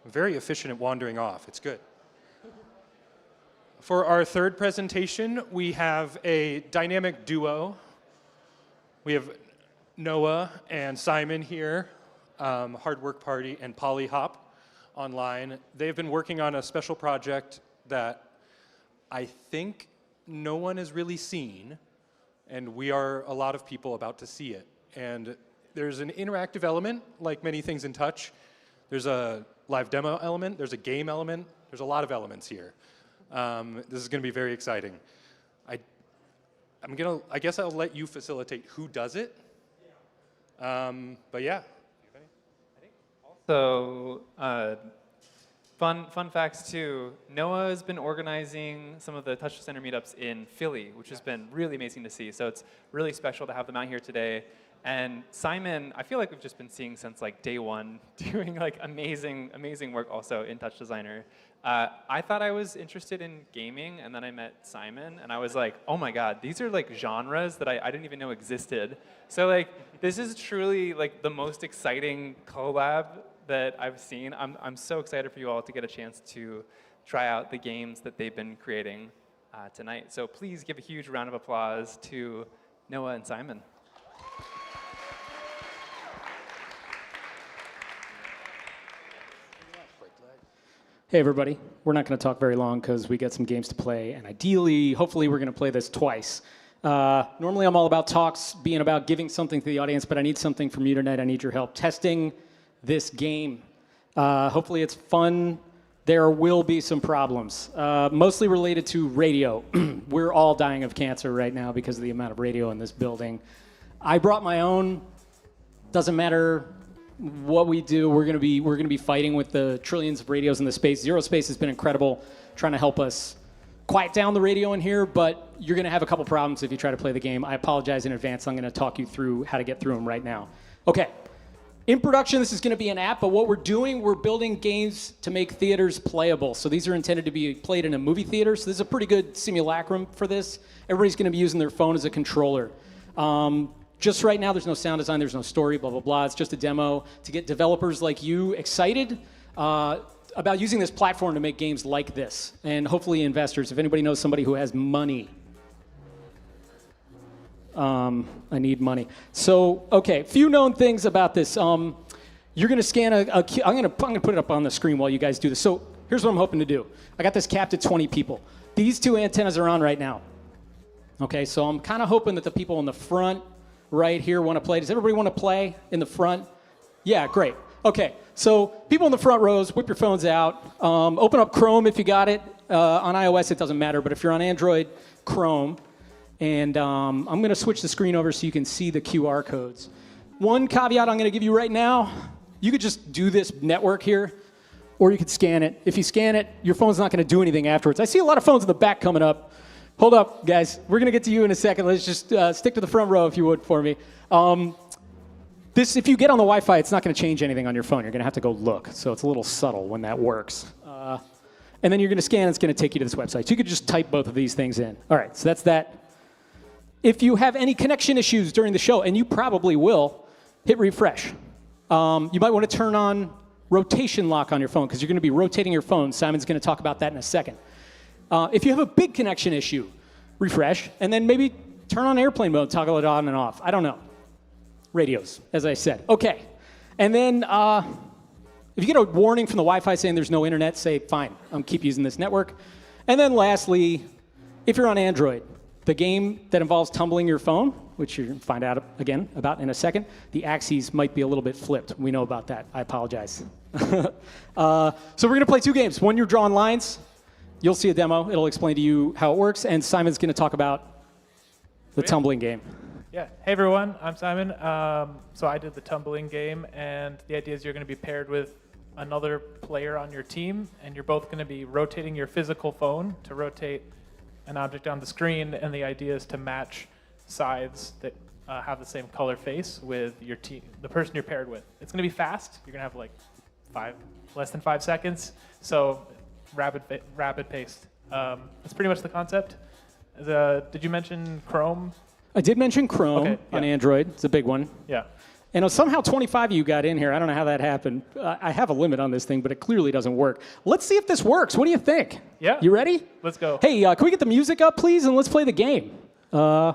very efficient at wandering off. It's good. For our third presentation, we have a dynamic duo. We have Noah and Simon here, Hard Work Party and Polyhop online. They've been working on a special project that I think no one has really seen, and we are a lot of people about to see it. And there's an interactive element, like many things in Touch. There's a live demo element, there's a game element, there's a lot of elements here. This is going to be very exciting. I guess I'll let you facilitate who does it. But yeah. So, fun facts too. Noah has been organizing some of the TouchDesigner meetups in Philly, which has been really amazing to see. So it's really special to have them out here today. And Simon, I feel like we've just been seeing since like day one, doing like amazing work also in TouchDesigner. I thought I was interested in gaming, and then I met Simon, and I was like, oh my god, these are like genres that I didn't even know existed. So like, this is truly like the most exciting collab that I've seen. I'm so excited for you all to get a chance to try out the games that they've been creating tonight. So please give a huge round of applause to Noah and Simon. Hey everybody, we're not going to talk very long because we got some games to play, and ideally, hopefully we're going to play this twice. Normally I'm all about talks, being about giving something to the audience, but I need something from you tonight. I need your help testing this game. Hopefully it's fun. There will be some problems, mostly related to radio. We're all dying of cancer right now because of the amount of radio in this building. I brought my own. Doesn't matter what we do, we're going to be fighting with the trillions of radios in the space. ZeroSpace has been incredible trying to help us quiet down the radio in here, but you're going to have a couple problems if you try to play the game. I apologize in advance. I'm going to talk you through how to get through them right now. Okay. In production, this is going to be an app, but what we're doing, we're building games to make theaters playable. So these are intended to be played in a movie theater. So this is a pretty good simulacrum for this. Everybody's going to be using their phone as a controller. Just right now, there's no sound design, there's no story, blah, blah, blah. It's just a demo to get developers like you excited about using this platform to make games like this. And hopefully investors, if anybody knows somebody who has money. I need money. So, okay, few known things about this. You're going to scan I'm going to put it up on the screen while you guys do this. So here's what I'm hoping to do. I got this capped at 20 people. These two antennas are on right now. Okay, so I'm kind of hoping that the people in the front right here want to play. Does everybody want to play in the front? Yeah, great. Okay, so people in the front rows, whip your phones out. Open up Chrome if you got it. On iOS, it doesn't matter, but if you're on Android, Chrome. And I'm going to switch the screen over so you can see the QR codes. One caveat I'm going to give you right now, you could just do this network here, or you could scan it. If you scan it, your phone's not going to do anything afterwards. I see a lot of phones in the back coming up. Hold up, guys. We're going to get to you in a second. Let's just stick to the front row, if you would, for me. If you get on the Wi-Fi, it's not going to change anything on your phone. You're going to have to go look. So it's a little subtle when that works. And then you're going to scan, and it's going to take you to this website. So you could just type both of these things in. All right, so that's that. If you have any connection issues during the show, and you probably will, hit refresh. You might want to turn on rotation lock on your phone, because you're going to be rotating your phone. Simon's going to talk about that in a second. If you have a big connection issue, refresh, and then maybe turn on airplane mode, toggle it on and off. I don't know. Radios, as I said. Okay. And then if you get a warning from the Wi-Fi saying there's no internet, say, fine, I'm keep using this network. And then lastly, if you're on Android, the game that involves tumbling your phone, which you're going to find out again about in a second, the axes might be a little bit flipped. We know about that. I apologize. So we're going to play two games. One, you're drawing lines. You'll see a demo. It'll explain to you how it works. And Simon's going to talk about the tumbling game. Yeah. Hey, everyone. I'm Simon. So I did the tumbling game. And the idea is you're going to be paired with another player on your team. And you're both going to be rotating your physical phone to rotate an object on the screen. And the idea is to match sides that have the same color face with your team, the person you're paired with. It's going to be fast. You're going to have like less than 5 seconds. So rapid paced. That's pretty much the concept. Did you mention Chrome? I did mention Chrome Okay, on yeah. Android. It's a big one. Yeah. And somehow 25 of you got in here. I don't know how that happened. I have a limit on this thing, but it clearly doesn't work. Let's see if this works. What do you think? Yeah. You ready? Let's go. Hey, can we get the music up, please? And let's play the game. I'm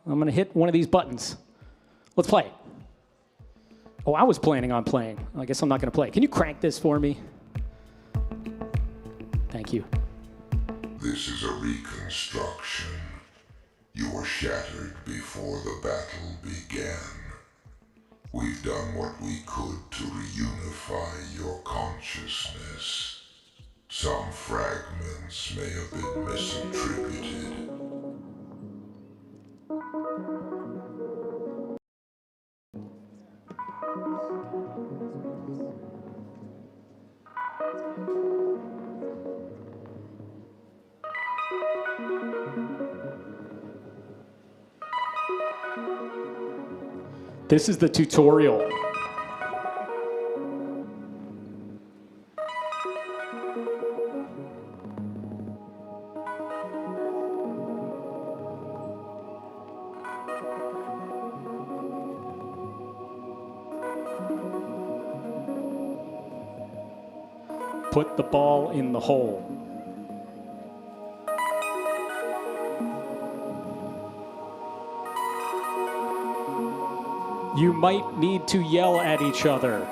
going to hit one of these buttons. Let's play. Oh, I was planning on playing. I guess I'm not going to play. Can you crank this for me? Thank you. This is a reconstruction. You were shattered before the battle began. We've done what we could to reunify your consciousness. Some fragments may have been misattributed. This is the tutorial. Put the ball in the hole. You might need to yell at each other.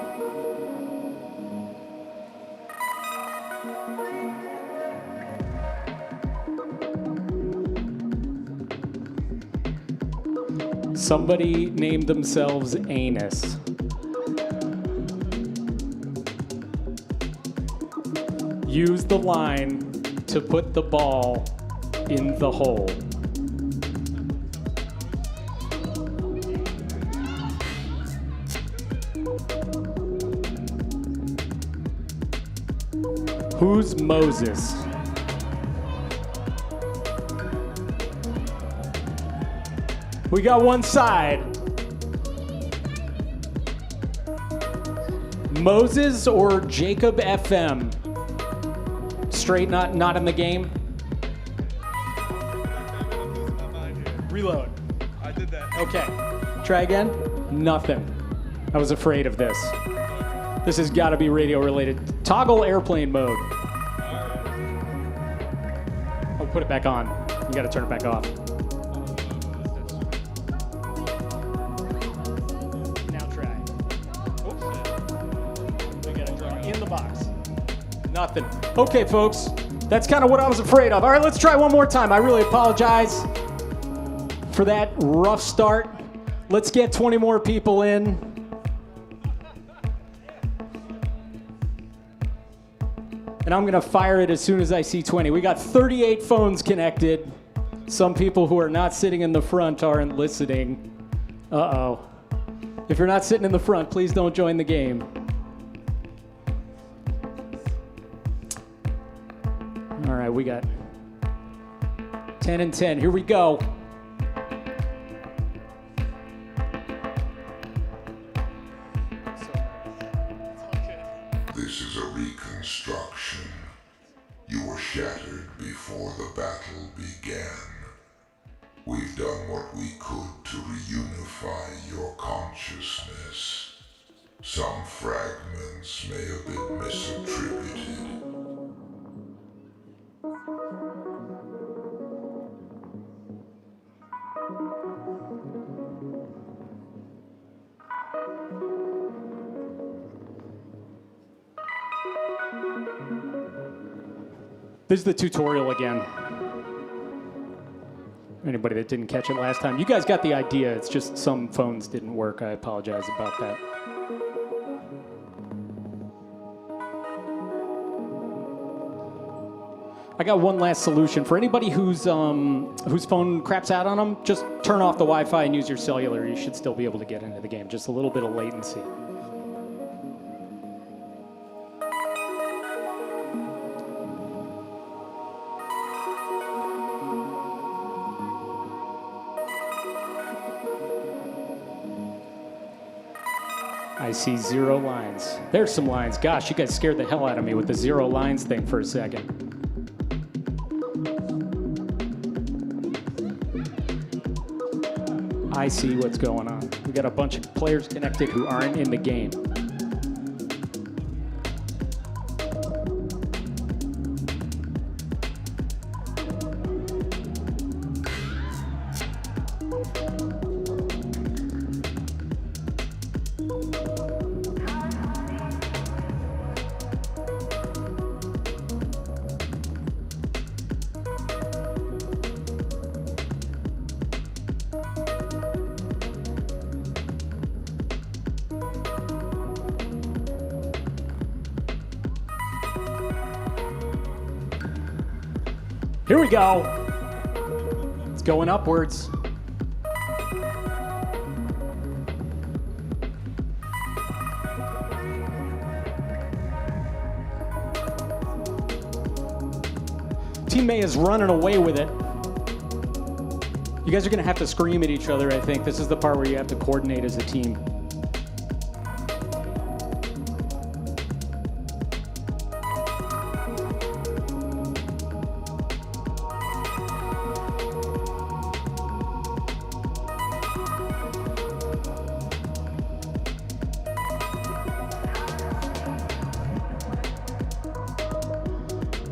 Somebody named themselves Anus. Use the line to put the ball in the hole. Who's Moses? We got one side. Moses or Jacob FM? Straight not in the game? Reload. I did that. Okay. Try again? Nothing. I was afraid of this. This has got to be radio related. Toggle airplane mode. Oh, put it back on. You got to turn it back off. Now try. Oops. We got to draw in the box. Nothing. Okay, folks. That's kind of what I was afraid of. All right, let's try one more time. I really apologize for that rough start. Let's get 20 more people in. And I'm gonna fire it as soon as I see 20. We got 38 phones connected. Some people who are not sitting in the front aren't listening. Uh-oh. If you're not sitting in the front, please don't join the game. All right, we got 10 and 10. Here we go. This is a reconstruction. You were shattered before the battle began. We've done what we could to reunify your consciousness. Some fragments may have been misattributed. This is the tutorial again. Anybody that didn't catch it last time, you guys got the idea. It's just some phones didn't work. I apologize about that. I got one last solution. For anybody whose phone craps out on them, just turn off the Wi-Fi and use your cellular. You should still be able to get into the game. Just a little bit of latency. I see 0 lines. There's some lines. Gosh, you guys scared the hell out of me with the 0 lines thing for a second. I see what's going on. We got a bunch of players connected who aren't in the game. Here we go. It's going upwards. Team May is running away with it. You guys are gonna have to scream at each other, I think. This is the part where you have to coordinate as a team.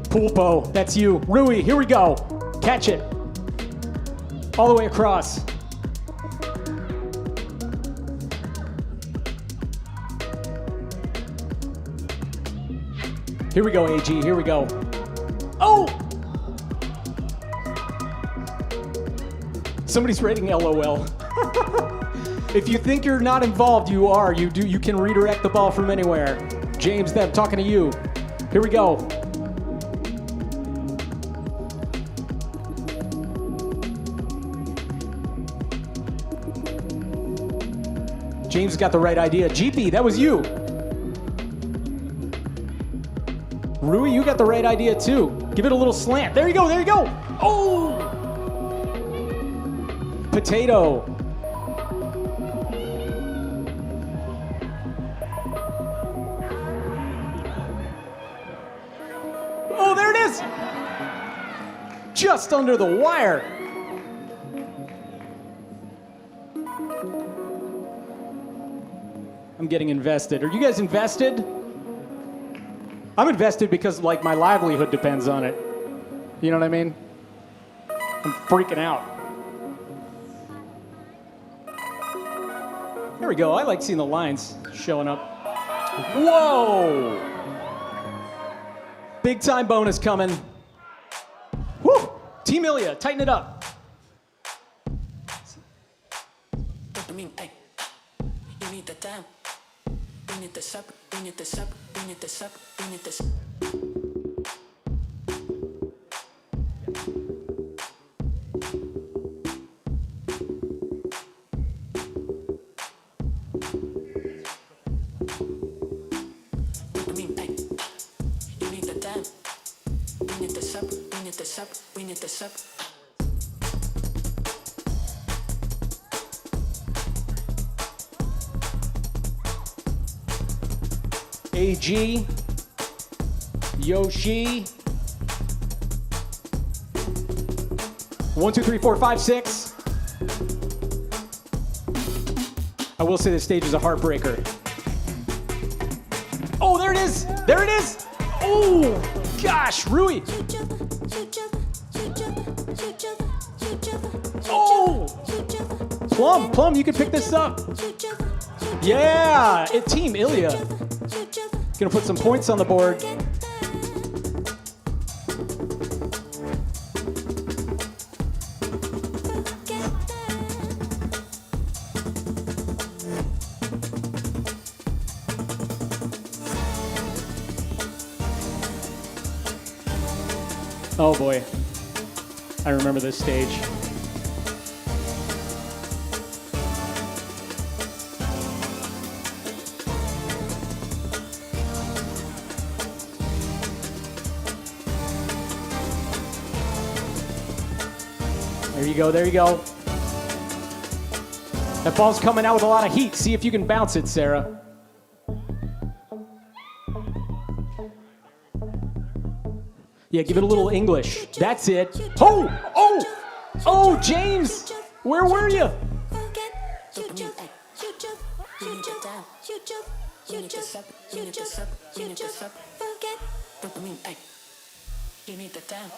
Pulpo, that's you. Rui, here we go. Catch it. All the way across. Here we go, AG, here we go. Oh! Somebody's writing LOL. If you think you're not involved, you are. You can redirect the ball from anywhere. James, them, talking to you. Here we go. James got the right idea. GP, that was you. Rui, you got the right idea too. Give it a little slant. There you go, there you go. Oh! Potato. Oh, there it is. Just under the wire. I'm getting invested. Are you guys invested? I'm invested because like my livelihood depends on it. You know what I mean? I'm freaking out. There we go. I like seeing the lines showing up. Whoa! Big time bonus coming. Woo! Team Ilya, tighten it up. I mean, hey, you need the time. We need the sub, we need the sub, we need the sub, we need the sub. I mean, hey, you need the time. We need the sub, we need the sub, we need the sub. AG, Yoshi, 1, 2, 3, 4, 5, 6. I will say this stage is a heartbreaker. Oh, there it is! There it is! Oh, gosh, Rui! Oh! Plum, you can pick this up. Yeah, Team Ilya. Gonna put some points on the board. Oh boy, I remember this stage. There you go. That ball's coming out with a lot of heat. See if you can bounce it, Sarah. Yeah, give it a little English. That's it. Oh, James, where were you? dopamine, ay. You need the time. You need the sub, you need the sub, you need the sub. Forget dopamine, ay. You need the time.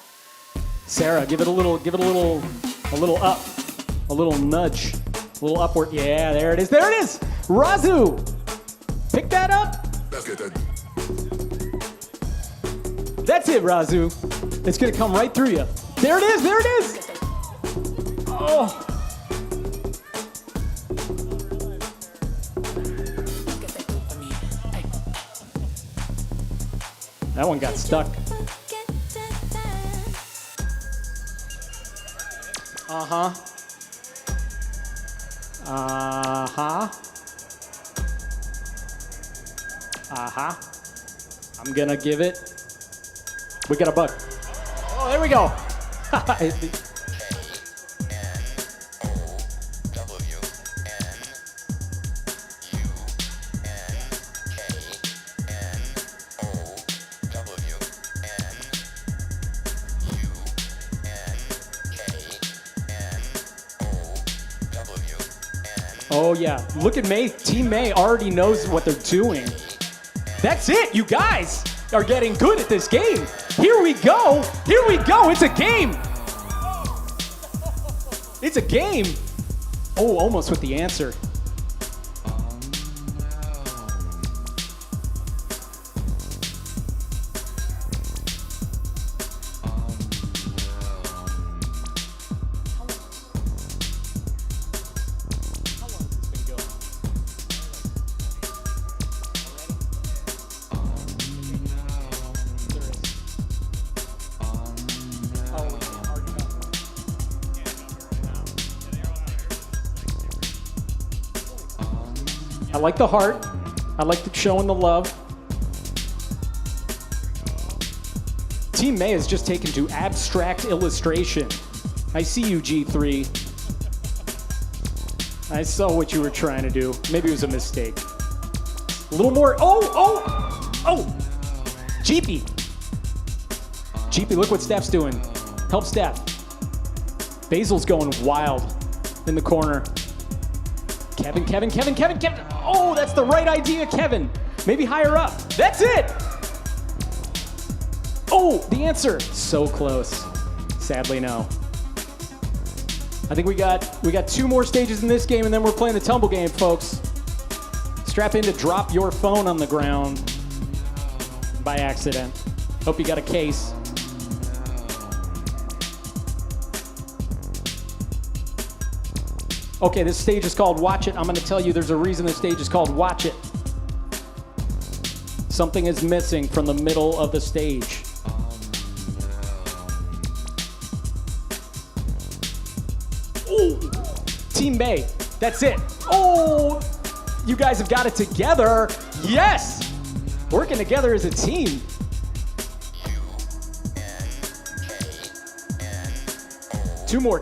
Sarah, give it a little up, a little nudge, a little upward. Yeah, there it is. There it is. Razu, pick that up. Let's get that. That's it, Razu. It's gonna come right through you. There it is. There it is. Oh. That one got stuck. Uh-huh. Uh-huh. Uh-huh. I'm gonna give it. We got a bug. Oh, there we go. Oh yeah, look at May. Team May already knows what they're doing. That's it, you guys are getting good at this game. Here we go, it's a game. It's a game. Oh, almost with the answer. I like the heart. I like the showing the love. Team May has just taken to abstract illustration. I see you, G3. I saw what you were trying to do. Maybe it was a mistake. A little more. Oh! Jeepy. Jeepy, look what Steph's doing. Help Steph. Basil's going wild in the corner. Kevin. Oh, that's the right idea, Kevin. Maybe higher up. That's it. Oh, the answer. So close. Sadly, no. I think we got 2 more stages in this game, and then we're playing the tumble game, folks. Strap in to drop your phone on the ground by accident. Hope you got a case. Okay, this stage is called Watch It. I'm going to tell you there's a reason this stage is called Watch It. Something is missing from the middle of the stage. Oh, Team May, that's it. Oh, you guys have got it together. Yes, working together as a team. Two more.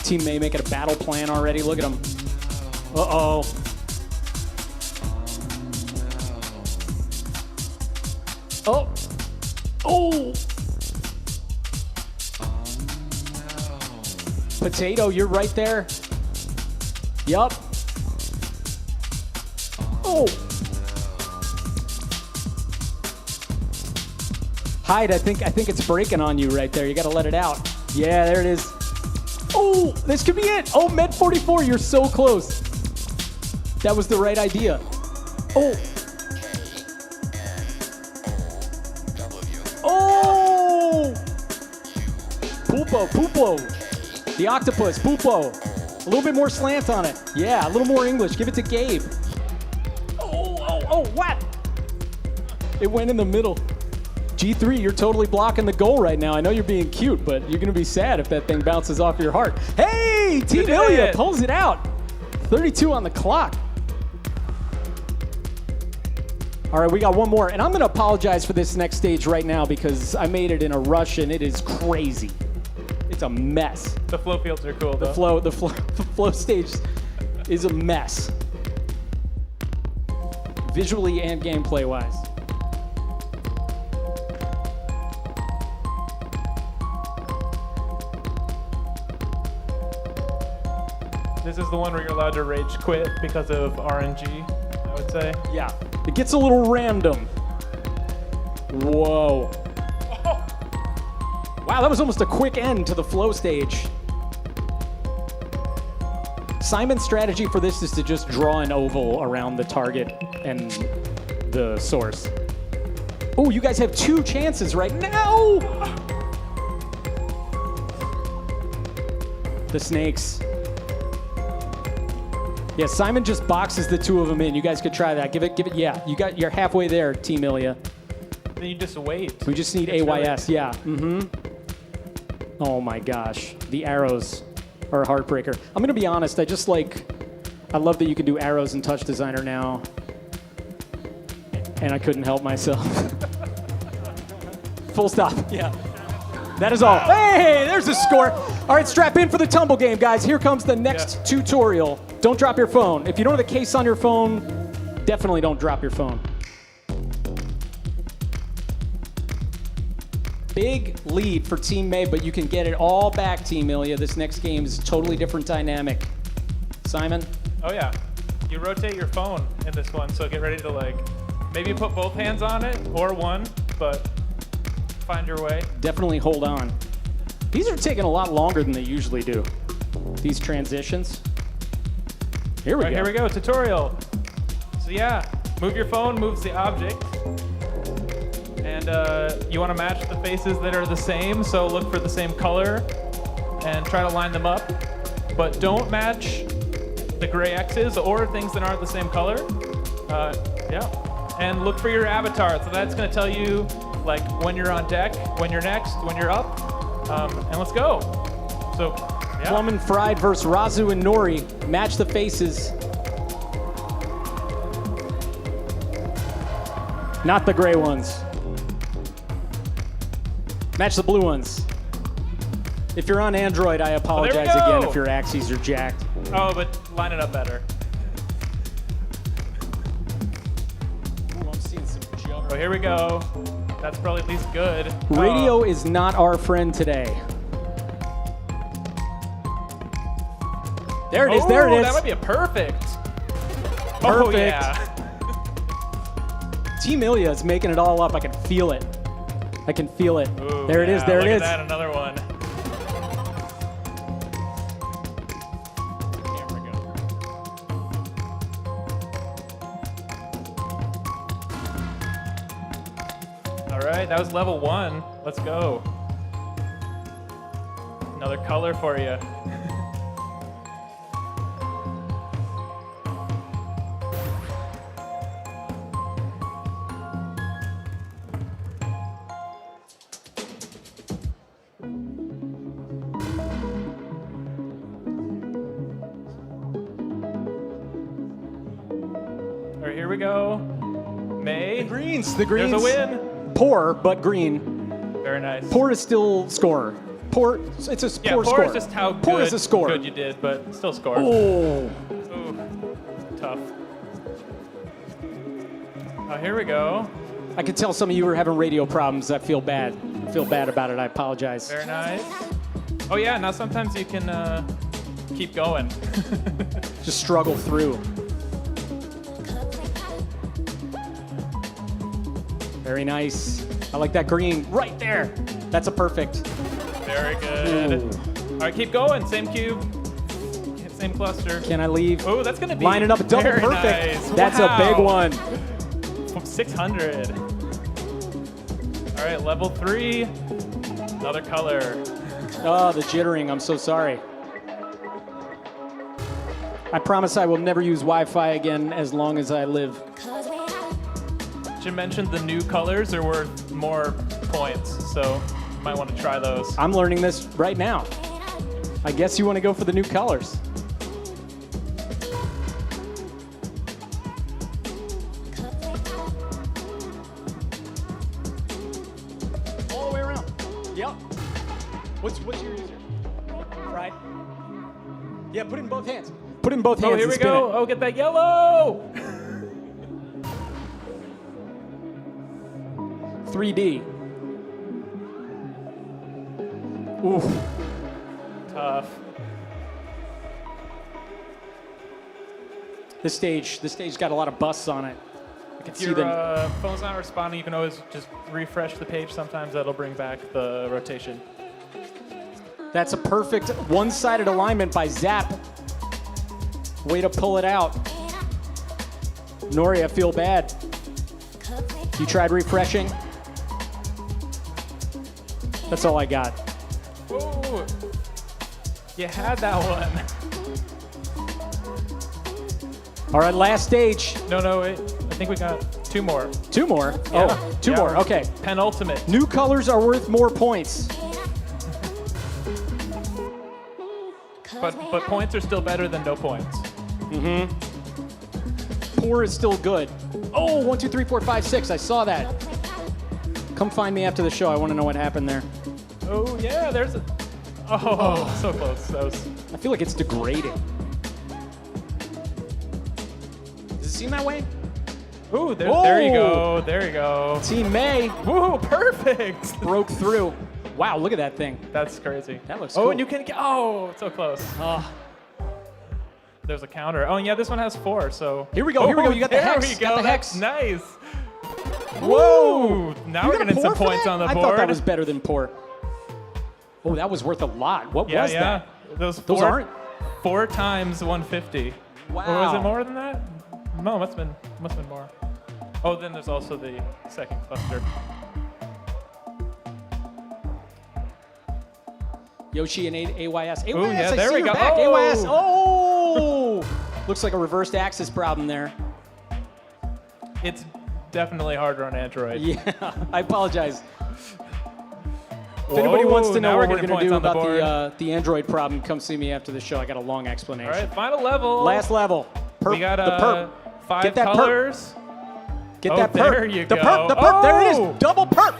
Team May making a battle plan already. Look at him. Uh-oh. Oh. Potato, you're right there. Yup. Oh. Hyde, I think it's breaking on you right there. You got to let it out. Yeah, there it is. Oh, this could be it. Oh, Med 44, you're so close. That was the right idea. Oh. Oh. Poopo. The octopus, Poopo. A little bit more slant on it. Yeah, a little more English. Give it to Gabe. Oh, what? It went in the middle. G3, you're totally blocking the goal right now. I know you're being cute, but you're going to be sad if that thing bounces off your heart. Hey, Team Ilya pulls it out. 32 on the clock. All right, we got one more. And I'm going to apologize for this next stage right now because I made it in a rush and it is crazy. It's a mess. The flow fields are cool, though. The flow stage is a mess. Visually and gameplay-wise. This is the one where you're allowed to rage quit because of RNG, I would say. Yeah. It gets a little random. Whoa. Oh. Wow, that was almost a quick end to the flow stage. Simon's strategy for this is to just draw an oval around the target and the source. Oh, you guys have 2 chances right now. The snakes. Yeah, Simon just boxes the 2 of them in. You guys could try that. Give it. Yeah, you're halfway there, Team Ilya. Then you just wait. We just need It's AYS. Yeah. Mm-hmm. Oh my gosh, the arrows are a heartbreaker. I'm gonna be honest. I love that you can do arrows in TouchDesigner now, and I couldn't help myself. Full stop. Yeah. That is all. Hey, there's the score. All right, strap in for the tumble game, guys. Here comes the next tutorial. Don't drop your phone. If you don't have the case on your phone, definitely don't drop your phone. Big lead for Team May, but you can get it all back, Team Ilya. This next game is a totally different dynamic. Simon? Oh, yeah. You rotate your phone in this one, so get ready to, maybe put both hands on it, or one, but find your way. Definitely hold on. These are taking a lot longer than they usually do, these transitions. Here we go. Here we go, tutorial. So yeah, move your phone, moves the object. And you want to match the faces that are the same, so look for the same color and try to line them up. But don't match the gray X's or things that aren't the same color. Yeah. And look for your avatar. So that's going to tell you when you're on deck, when you're next, when you're up. And let's go. So, yeah. Plum and Fried versus Razu and Nori. Match the faces. Not the gray ones. Match the blue ones. If you're on Android, I apologize again if your axes are jacked. Oh, but line it up better. Ooh, I'm seeing some jump. Oh, here we go. That's probably at least good. Radio is not our friend today. There it is, there it is. That might be a perfect. Perfect. Oh, yeah. Team Ilya is making it all up. I can feel it. I can feel it. Ooh, there it is, there it is. Look at that, another one. All right, that was level 1. Let's go. Another color for you. All right, here we go. May. The greens. The greens. There's a win. Poor, but green. Very nice. Poor is still score. Poor, it's a Yeah, poor poor score. is just how poor good, is a score. good you did, but still score. Oh. Ooh, tough. Oh, here we go. I could tell some of you were having radio problems. I feel bad. I feel bad about it. I apologize. Very nice. Oh yeah, now sometimes you can keep going. Just struggle through. Very nice. I like that green right there. That's a perfect. Very good. Ooh. All right, keep going. Same cube. Same cluster. Can I leave? Oh, that's going to be Line it up, double very perfect. Nice. That's wow. a big one. From 600. All right, level 3. Another color. Oh, the jittering. I'm so sorry. I promise I will never use Wi-Fi again as long as I live. Jim mentioned the new colors are worth more points, so you might want to try those. I'm learning this right now. I guess you want to go for the new colors. What's your user? Right? Yeah, put it in both hands. Put it in both hands. Oh, here and we spin go. it. Oh, get that yellow. 3D. Oof. Tough. This stage got a lot of busts on it. I can If see your them. phone's not responding, you can always just refresh the page. Sometimes that'll bring back the rotation. That's a perfect one-sided alignment by Zap. Way to pull it out. Nori, I feel bad. You tried refreshing? That's all I got. Ooh, you had that one. All right, last stage. No, wait. I think we got 2 more. 2 more? Yeah. Oh, 2 more. Okay. Penultimate. New colors are worth more points. But points are still better than no points. Mm-hmm. Poor is still good. Oh, 1, 2, 3, 4, 5, 6. I saw that. Come find me after the show. I want to know what happened there. Oh, yeah, there's a... Oh, so close. That was... I feel like it's degrading. Does it seem that way? Ooh, there you go. There you go. Team May. Ooh, perfect. Broke through. Wow, look at that thing. That's crazy. That looks Oh, cool. and you can get... Oh, so close. There's a counter. Oh, yeah, this one has 4, so... Here we go, here we go. You got the hex. There we You go. got the hex. That's nice. Whoa! Now You we're got a getting some pour for points that? on the I board. thought that was better than poor. Oh, that was worth a lot. What was that? Those Those aren't? 4 times 150. Wow. Or was it more than that? No, must have been more. Oh, then there's also the second cluster. Yoshi and AYS. AYS, Ooh, yeah, I there see we your go. back. Oh! AYS. Oh! Looks like a reversed axis problem there. It's definitely harder on Android. Yeah, I apologize. If anybody wants to know now what we're we're getting going to do points on the about the Android problem, come see me after the show. I got a long explanation. All right, final level. Last level. Perp, We got the perp. 5 Get that perp. colors. Get Oh, that perp. there you the go. perp, the perp. There it Oh! is. Double perp.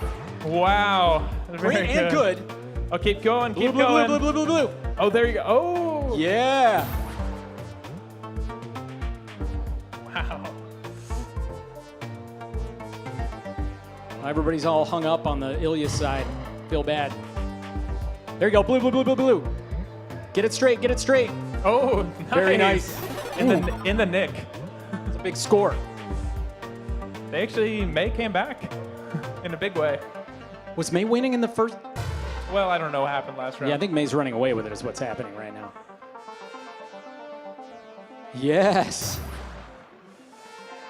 Wow. Green Very and good. Oh, keep going, Blue, keep blue, going. blue, blue, blue, blue, blue. Oh, there you go. Oh. Yeah. Wow. Everybody's all hung up on the Ilya side. Feel bad. There you go. Blue, blue, blue, blue, blue. Get it straight. Get it straight. Oh, nice. Very nice. In the nick. It's a big score. They actually, May came back in a big way. Was May winning in the first? Well, I don't know what happened last round. Yeah, I think May's running away with it is what's happening right now. Yes.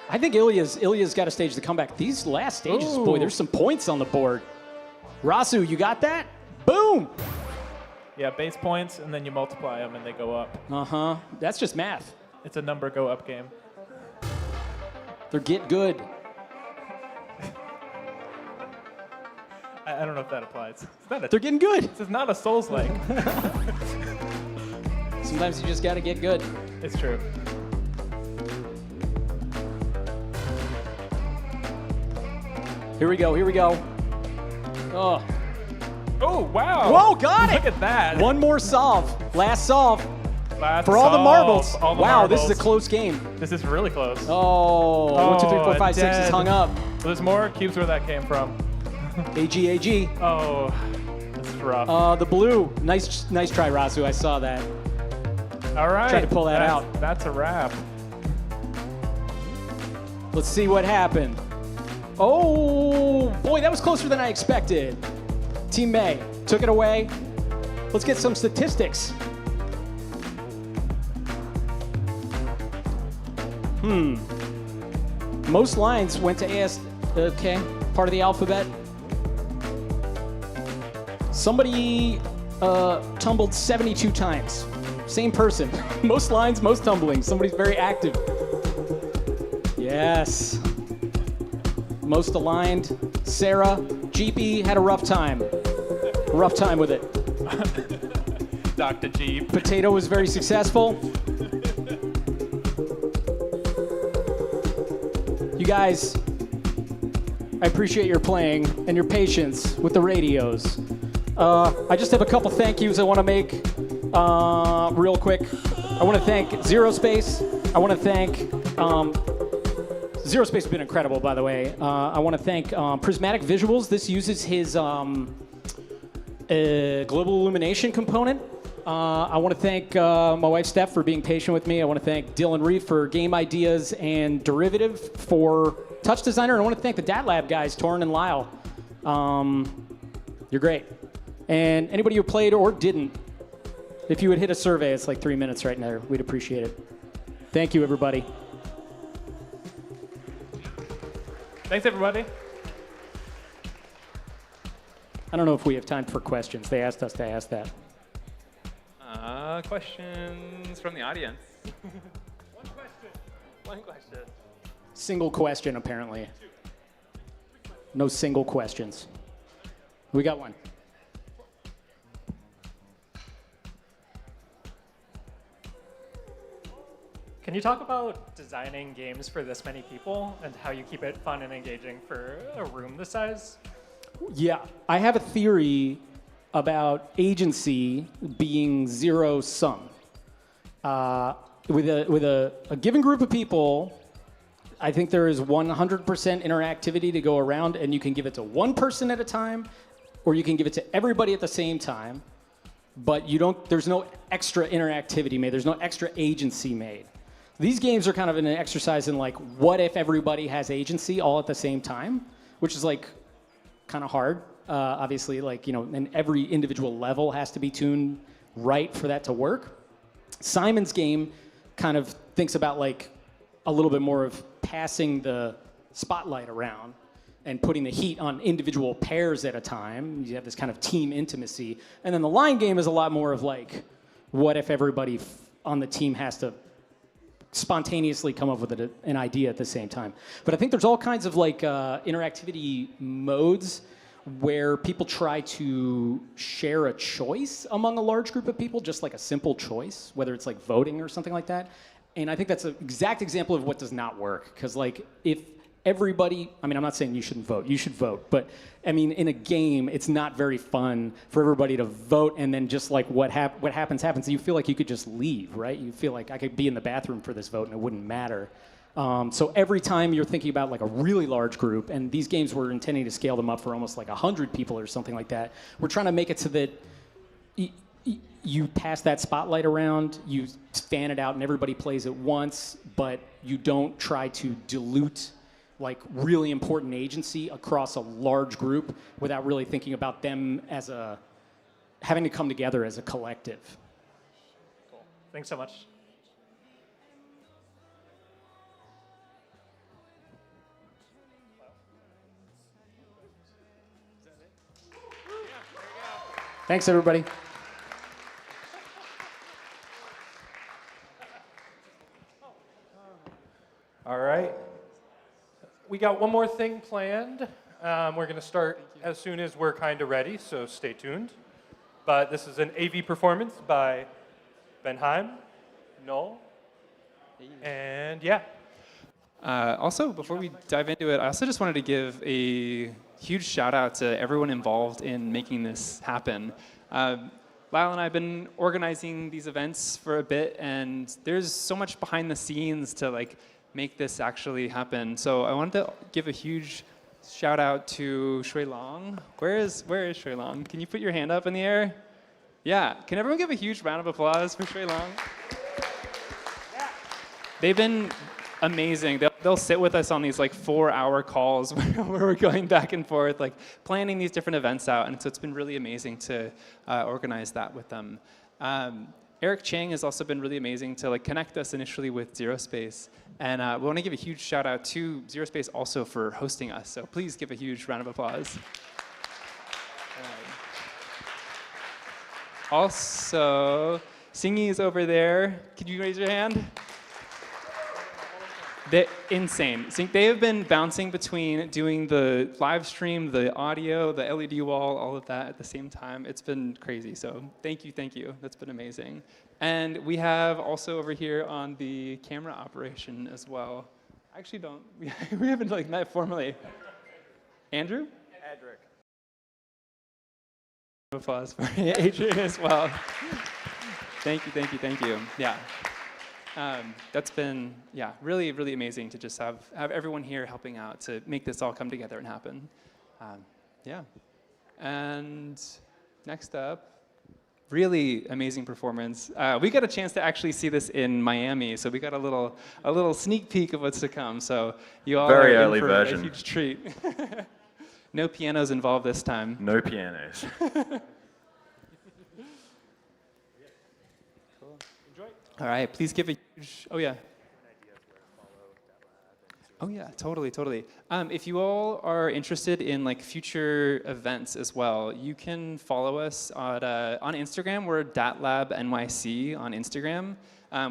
I think Ilya's got to stage the comeback. These last stages, boy, Ooh. there's some points on the board. Rasu, you got that? Boom. Yeah, base points, and then you multiply them, and they go up. Uh-huh. That's just math. It's a number go up game. They're get good. I don't know if that applies. It's not a, They're getting good. this is not a Souls-like. Sometimes you just got to get good. It's true. Here we go. Here we go. Oh. Oh, wow. Whoa, got it. Look at that. One more solve. Last solve. Last For all the solve. marbles. All the Wow, this is a marbles. close game. This is really close. Oh, 1, 2, 3, 4, 5, 6 is dead. hung up. Well, there's more cubes where that came from. AG. Oh, this is rough. The blue. Nice try, Rasu. I saw that. All right. Tried to pull that out. That's a wrap. Let's see what happened. Oh, boy, that was closer than I expected. Team May took it away. Let's get some statistics. Most lines went to AS, okay, part of the alphabet. Somebody tumbled 72 times. Same person. Most lines, most tumbling. Somebody's very active. Yes. Most aligned. Sarah, GP had a rough time. Rough time with it. Dr. Jeep. Potato was very successful. You guys, I appreciate your playing and your patience with the radios. I just have a couple thank yous I want to make real quick. I want to thank ZeroSpace. I want to thank ZeroSpace has been incredible, by the way. I want to thank Prismatic Visuals. This uses his global illumination component. I want to thank my wife, Steph, for being patient with me. I want to thank Dylan Reeve for game ideas and derivative for TouchDesigner. And I want to thank the DATLAB guys, Torrin and Lyle. You're great. And anybody who played or didn't, if you would hit a survey, it's like 3 minutes right now. We'd appreciate it. Thank you, everybody. Thanks, everybody. I don't know if we have time for questions. They asked us to ask that. Questions from the audience. One question. Single question, apparently. No single questions. We got one. Can you talk about designing games for this many people and how you keep it fun and engaging for a room this size? Yeah, I have a theory about agency being zero sum. With a given group of people, I think there is 100% interactivity to go around, and you can give it to one person at a time, or you can give it to everybody at the same time, but there's no extra interactivity made, there's no extra agency made. These games are kind of an exercise in like, what if everybody has agency all at the same time, which is like kind of hard. Obviously, like, and every individual level has to be tuned right for that to work. Simon's game kind of thinks about like a little bit more of passing the spotlight around and putting the heat on individual pairs at a time. You have this kind of team intimacy. And then the line game is a lot more of like, what if everybody on the team has to spontaneously come up with an idea at the same time. But I think there's all kinds of like interactivity modes where people try to share a choice among a large group of people, just like a simple choice, whether it's like voting or something like that. And I think that's an exact example of what does not work. Because like if everybody, I mean, I'm not saying you shouldn't vote, you should vote. But I mean, in a game, it's not very fun for everybody to vote and then just like what happens. You feel like you could just leave, right? You feel like I could be in the bathroom for this vote and it wouldn't matter. So every time you're thinking about like a really large group, and these games were intending to scale them up for almost like 100 people or something like that, we're trying to make it so that you pass that spotlight around, you fan it out, and everybody plays at once, but you don't try to dilute like really important agency across a large group without really thinking about them as having to come together as a collective. Cool. Thanks so much. Thanks, everybody. All right. We got one more thing planned. We're going to start as soon as we're kind of ready, so stay tuned. But this is an AV performance by Heim, Null, and yeah. Also, before we dive into it, I also just wanted to give a huge shout out to everyone involved in making this happen. Lyle and I have been organizing these events for a bit, and there's so much behind the scenes to like make this actually happen. So I wanted to give a huge shout out to Shui Long. Where is Shui Long? Can you put your hand up in the air? Yeah, can everyone give a huge round of applause for Shui Long? They've been amazing. They'll sit with us on these like 4-hour calls where we're going back and forth, like planning these different events out. And so it's been really amazing to organize that with them. Eric Chang has also been really amazing to like connect us initially with ZeroSpace. And we want to give a huge shout out to ZeroSpace also for hosting us. So please give a huge round of applause. Also, Singy is over there. Could you raise your hand? They're insane. So they have been bouncing between doing the live stream, the audio, the LED wall, all of that at the same time. It's been crazy. So thank you, thank you. That's been amazing. And we have also over here on the camera operation as well. Actually, we haven't like met formally. Andrew? applause for Adriaan as well. Thank you, thank you, thank you. Yeah. That's been, yeah, really, really amazing to just have everyone here helping out to make this all come together and happen. Yeah. And next up, really amazing performance. We got a chance to actually see this in Miami, so we got a little sneak peek of what's to come. So you all Very are in early for version. a huge treat. No pianos involved this time. No pianos. All right, please give a huge, oh yeah. Oh yeah, totally, totally. If you all are interested in like future events as well, you can follow us on Instagram. We're DATLAB NYC on Instagram.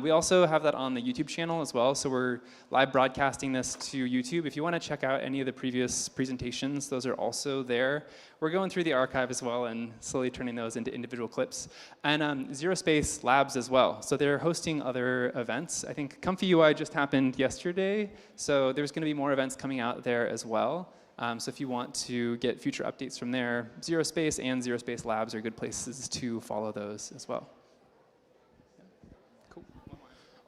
We also have that on the YouTube channel as well, so we're live broadcasting this to YouTube. If you want to check out any of the previous presentations, those are also there. We're going through the archive as well and slowly turning those into individual clips. And ZeroSpace Labs as well, so they're hosting other events. I think Comfy UI just happened yesterday, so there's going to be more events coming out there as well. So if you want to get future updates from there, ZeroSpace and ZeroSpace Labs are good places to follow those as well.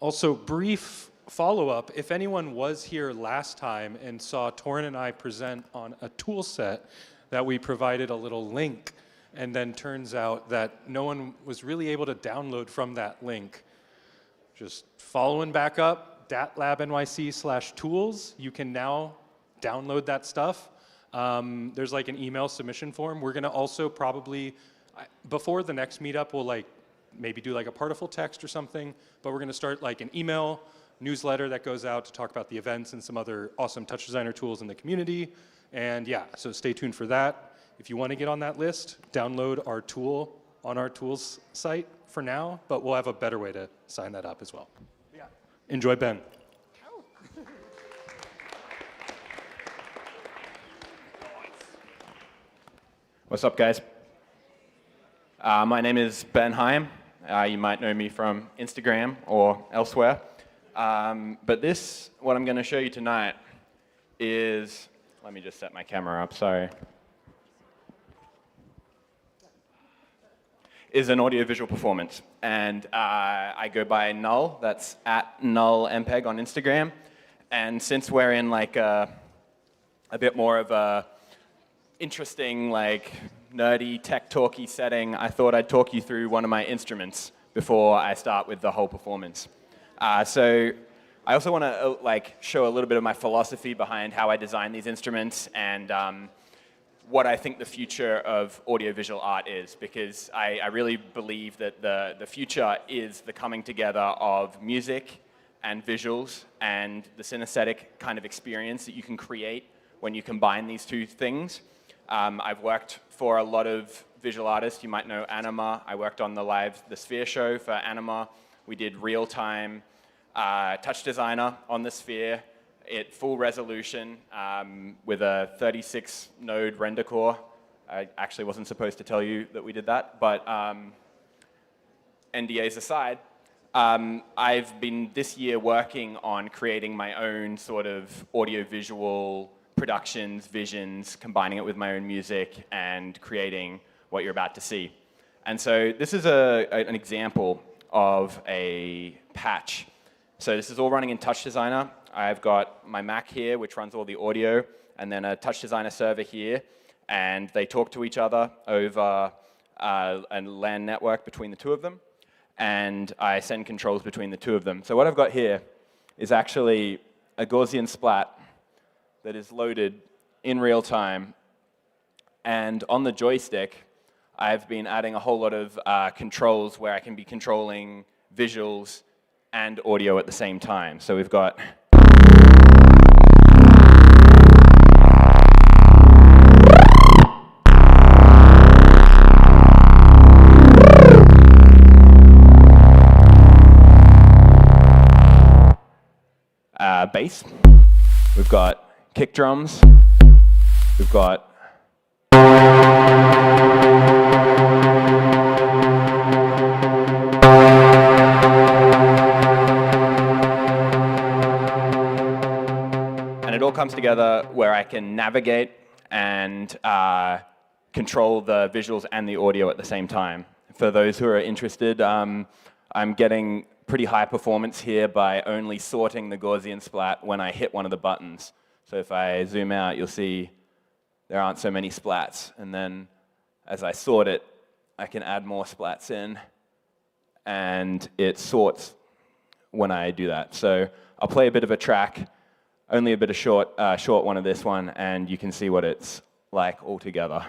Also, brief follow-up. If anyone was here last time and saw Torin and I present on a tool set that we provided a little link, and then turns out that no one was really able to download from that link. Just following back up, DATLAB NYC/tools, you can now download that stuff. There's like an email submission form. We're gonna also probably, before the next meetup, we'll like maybe do like a particle text or something, but we're gonna start like an email newsletter that goes out to talk about the events and some other awesome TouchDesigner tools in the community. And yeah, so stay tuned for that. If you wanna get on that list, download our tool on our tools site for now, but we'll have a better way to sign that up as well. Yeah. Enjoy Ben. What's up, guys? My name is Ben Heim. You might know me from Instagram or elsewhere. But this, what I'm going to show you tonight is, let me just set my camera up, sorry, is an audiovisual performance. And I go by Null, that's at NullMPEG on Instagram. And since we're in like a bit more of a interesting, like nerdy, tech talky setting, I thought I'd talk you through one of my instruments before I start with the whole performance. So I also want to like show a little bit of my philosophy behind how I design these instruments and what I think the future of audiovisual art is, because I really believe that the future is the coming together of music and visuals and the synesthetic kind of experience that you can create when you combine these two things. I've worked for a lot of visual artists. You might know Anima. I worked on the Sphere show for Anima. We did real-time TouchDesigner on the Sphere at full resolution with a 36-node render core. I actually wasn't supposed to tell you that we did that, but NDAs aside, I've been this year working on creating my own sort of audiovisual productions, visions, combining it with my own music and creating what you're about to see. And so this is an example of a patch. So this is all running in TouchDesigner. I've got my Mac here, which runs all the audio, and then a TouchDesigner server here, and they talk to each other over a LAN network between the two of them, and I send controls between the two of them. So what I've got here is actually a Gaussian splat that is loaded in real time. And on the joystick, I've been adding a whole lot of controls where I can be controlling visuals and audio at the same time. So we've got bass. We've got kick drums, we've got and it all comes together where I can navigate and control the visuals and the audio at the same time. For those who are interested, I'm getting pretty high performance here by only sorting the Gaussian splat when I hit one of the buttons. So if I zoom out, you'll see there aren't so many splats. And then as I sort it, I can add more splats in, and it sorts when I do that. So I'll play a bit of a track, only a bit of short one of this one, and you can see what it's like all together.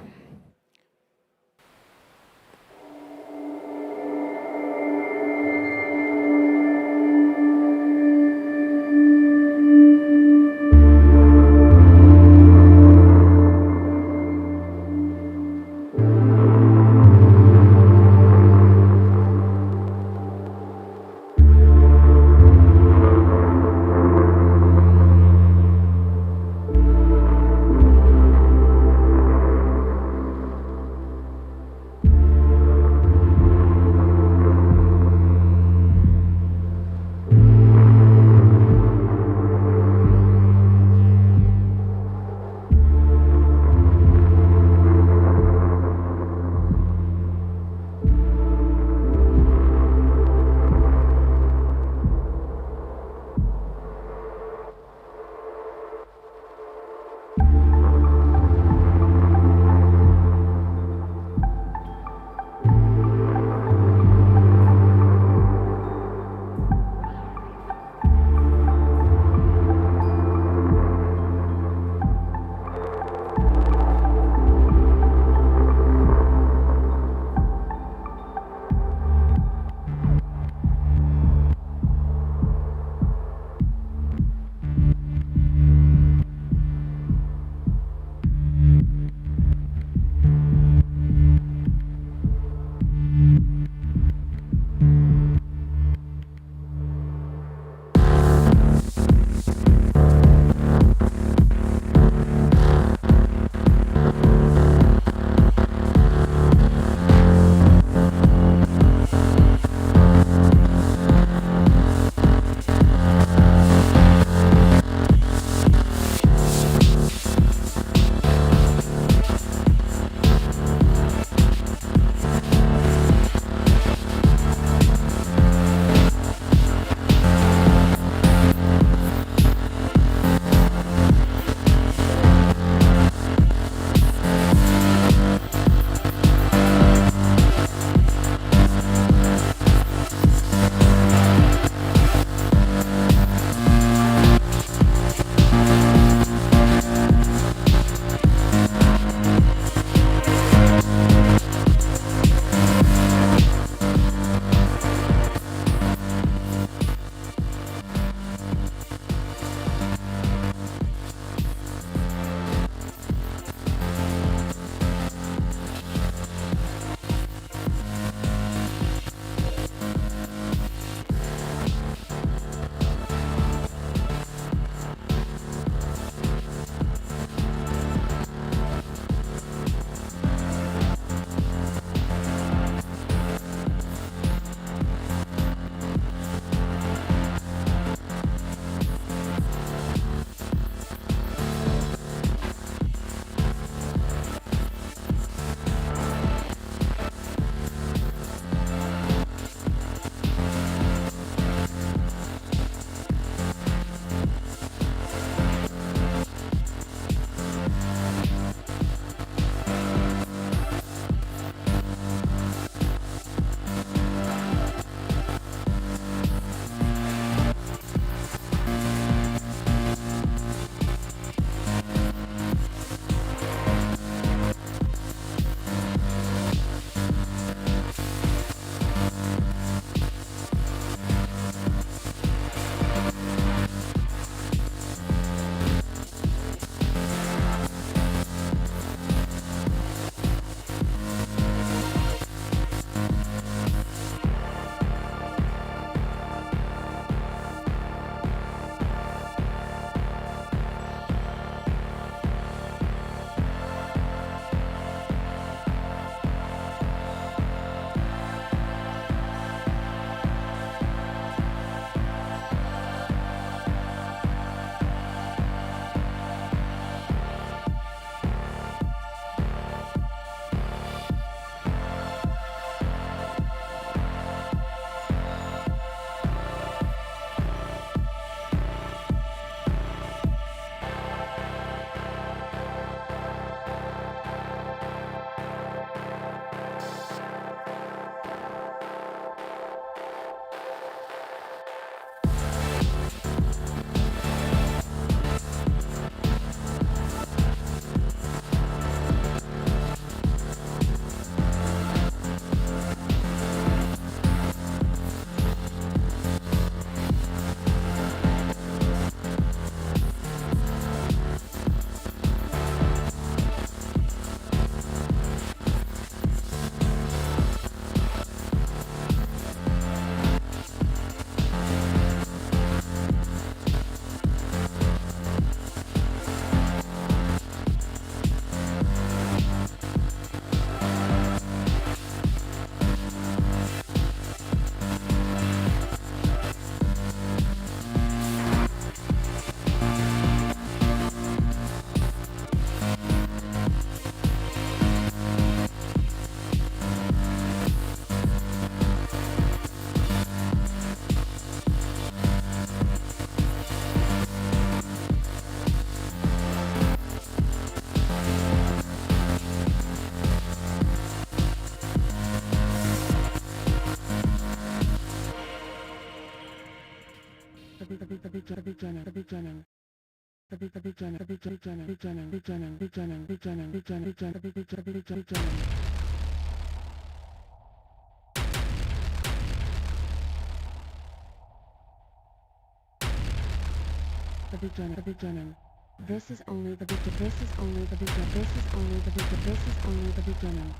This is only the beginning. This is only the beginning. This is only the beginning. This is only the beginning.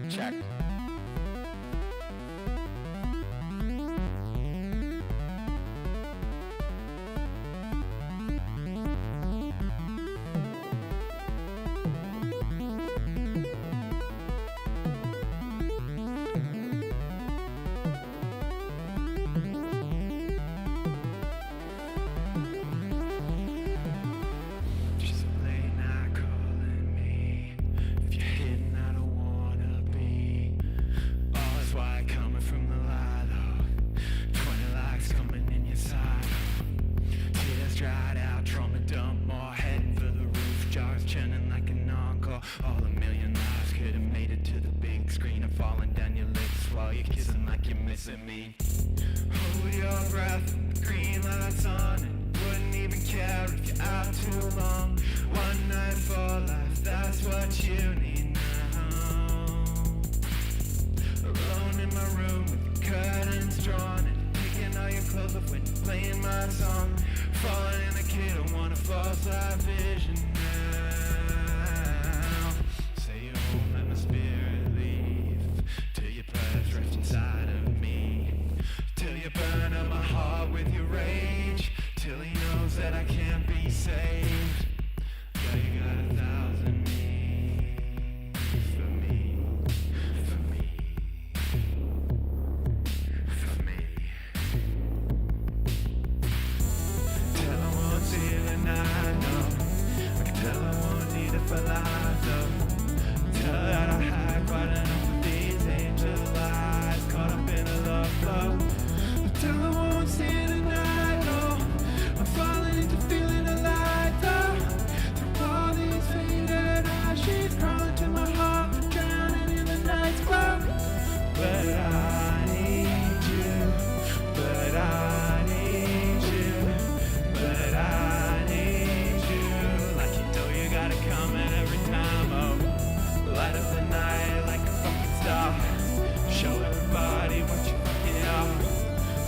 Check. Me. Hold your breath, green lights on, and wouldn't even care if you're out too long. One night for life, that's what you need now. Alone in my room with the curtains drawn, and taking all your clothes off when you're playing my song. Falling in the kid, I want a false light vision now. Say you won't let my spirit leave till your prayers rest inside of me. Till you burn up my heart with your rage. Till he knows that I can't be saved. Girl, you got 1,000 needs for me. For me. For me. Tell I won't see you tonight, no. I can tell I won't need it for life, though. Tell her that I had quite enough of these angel eyes caught up in a love flow. Tell I won't see it tonight, no. I'm falling into feeling alive, though. Through all these faded ashes, crawling to my heart, drowning in the night's glow. But I need you, but I need you, but I need you. Like you know you gotta come in every time, oh. Light up the night like a fucking star. Show everybody what you fucking are.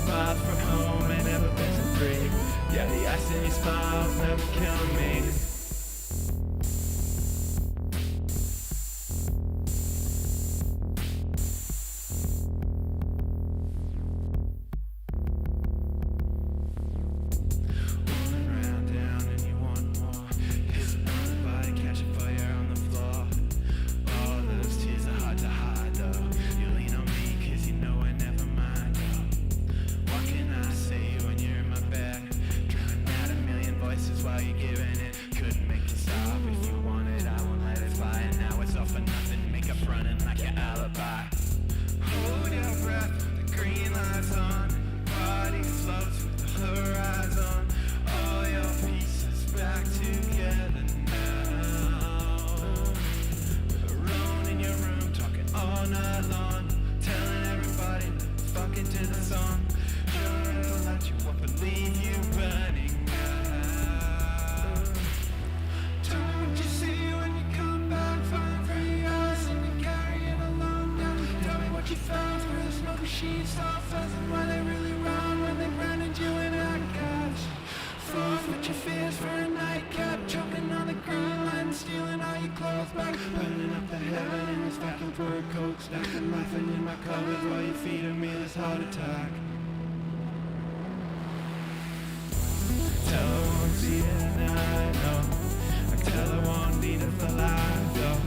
Miles from home, ain't never been so free. Yeah, the ice in your smiles never kill me. Rolling round down and you want more. Hit on the body, catch a fire on the floor. All those tears are hard to hide, though. You lean on me 'cause you know I never mind, though. What can I say when you're in my bed? Drowning out a million voices while you're giving it. Couldn't make you stop if you wanted, I won't let it fly. And now it's all for nothing, make up running like your alibi. Hold your breath, the green light's on. Body floats with the horizon. All your pieces back together now. Alone in your room, talking all night long. Telling everybody to fuck into the song. Sure it'll light you up and leave you burning out. Tell me what you see when you come back, falling for your eyes and you carry it along down. Tell me what you found where the smoke machines start fuzzing while they really round when they grounded you in a couch. Forfeit your fears for a nightcap, choking on the green line, stealing all your clothes back. Burning up the heaven in this vacuum for a coke, stacking laughing in my covers while you're feeding me this heart attack. Tell her I won't see it tonight, no. I tell her I won't need it for life, though.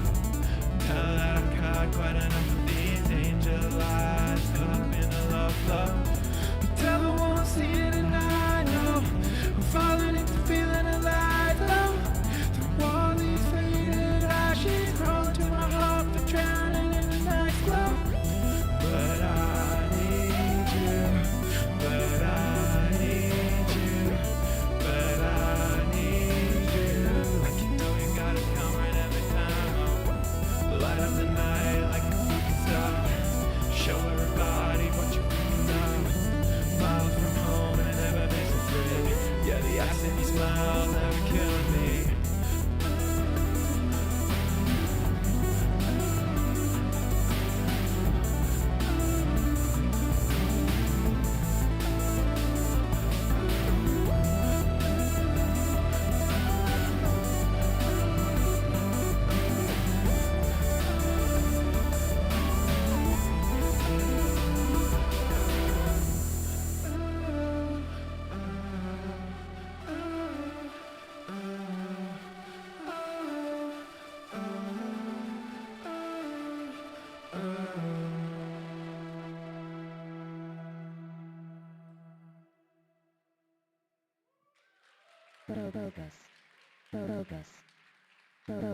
Tell her that I've caught quite enough of these angel eyes caught up in a love flow. Tell her I won't see it tonight, no. I'm falling into feeling alive, though. Through all these faded ashes, crawling to my heart, but drowning in the night's glow. But I need you, but I need you, but I need you. Like you know you gotta come right every time, oh.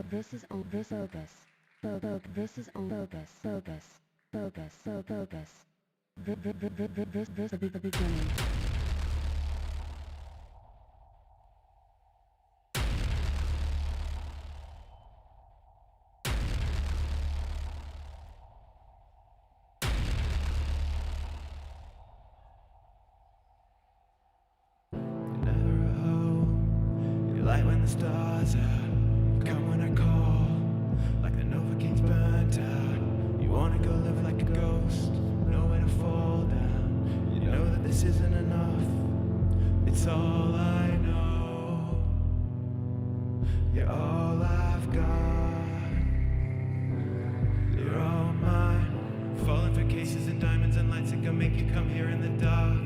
This is on this focus. This is on focus. Focus. This will be the beginning. Light when the stars out, come when I call, like the Nova King's burnt out. You wanna go live like a ghost, nowhere to fall down. You know that this isn't enough, it's all I know. You're all I've got, you're all mine. Falling for cases and diamonds and lights that can make you come here in the dark.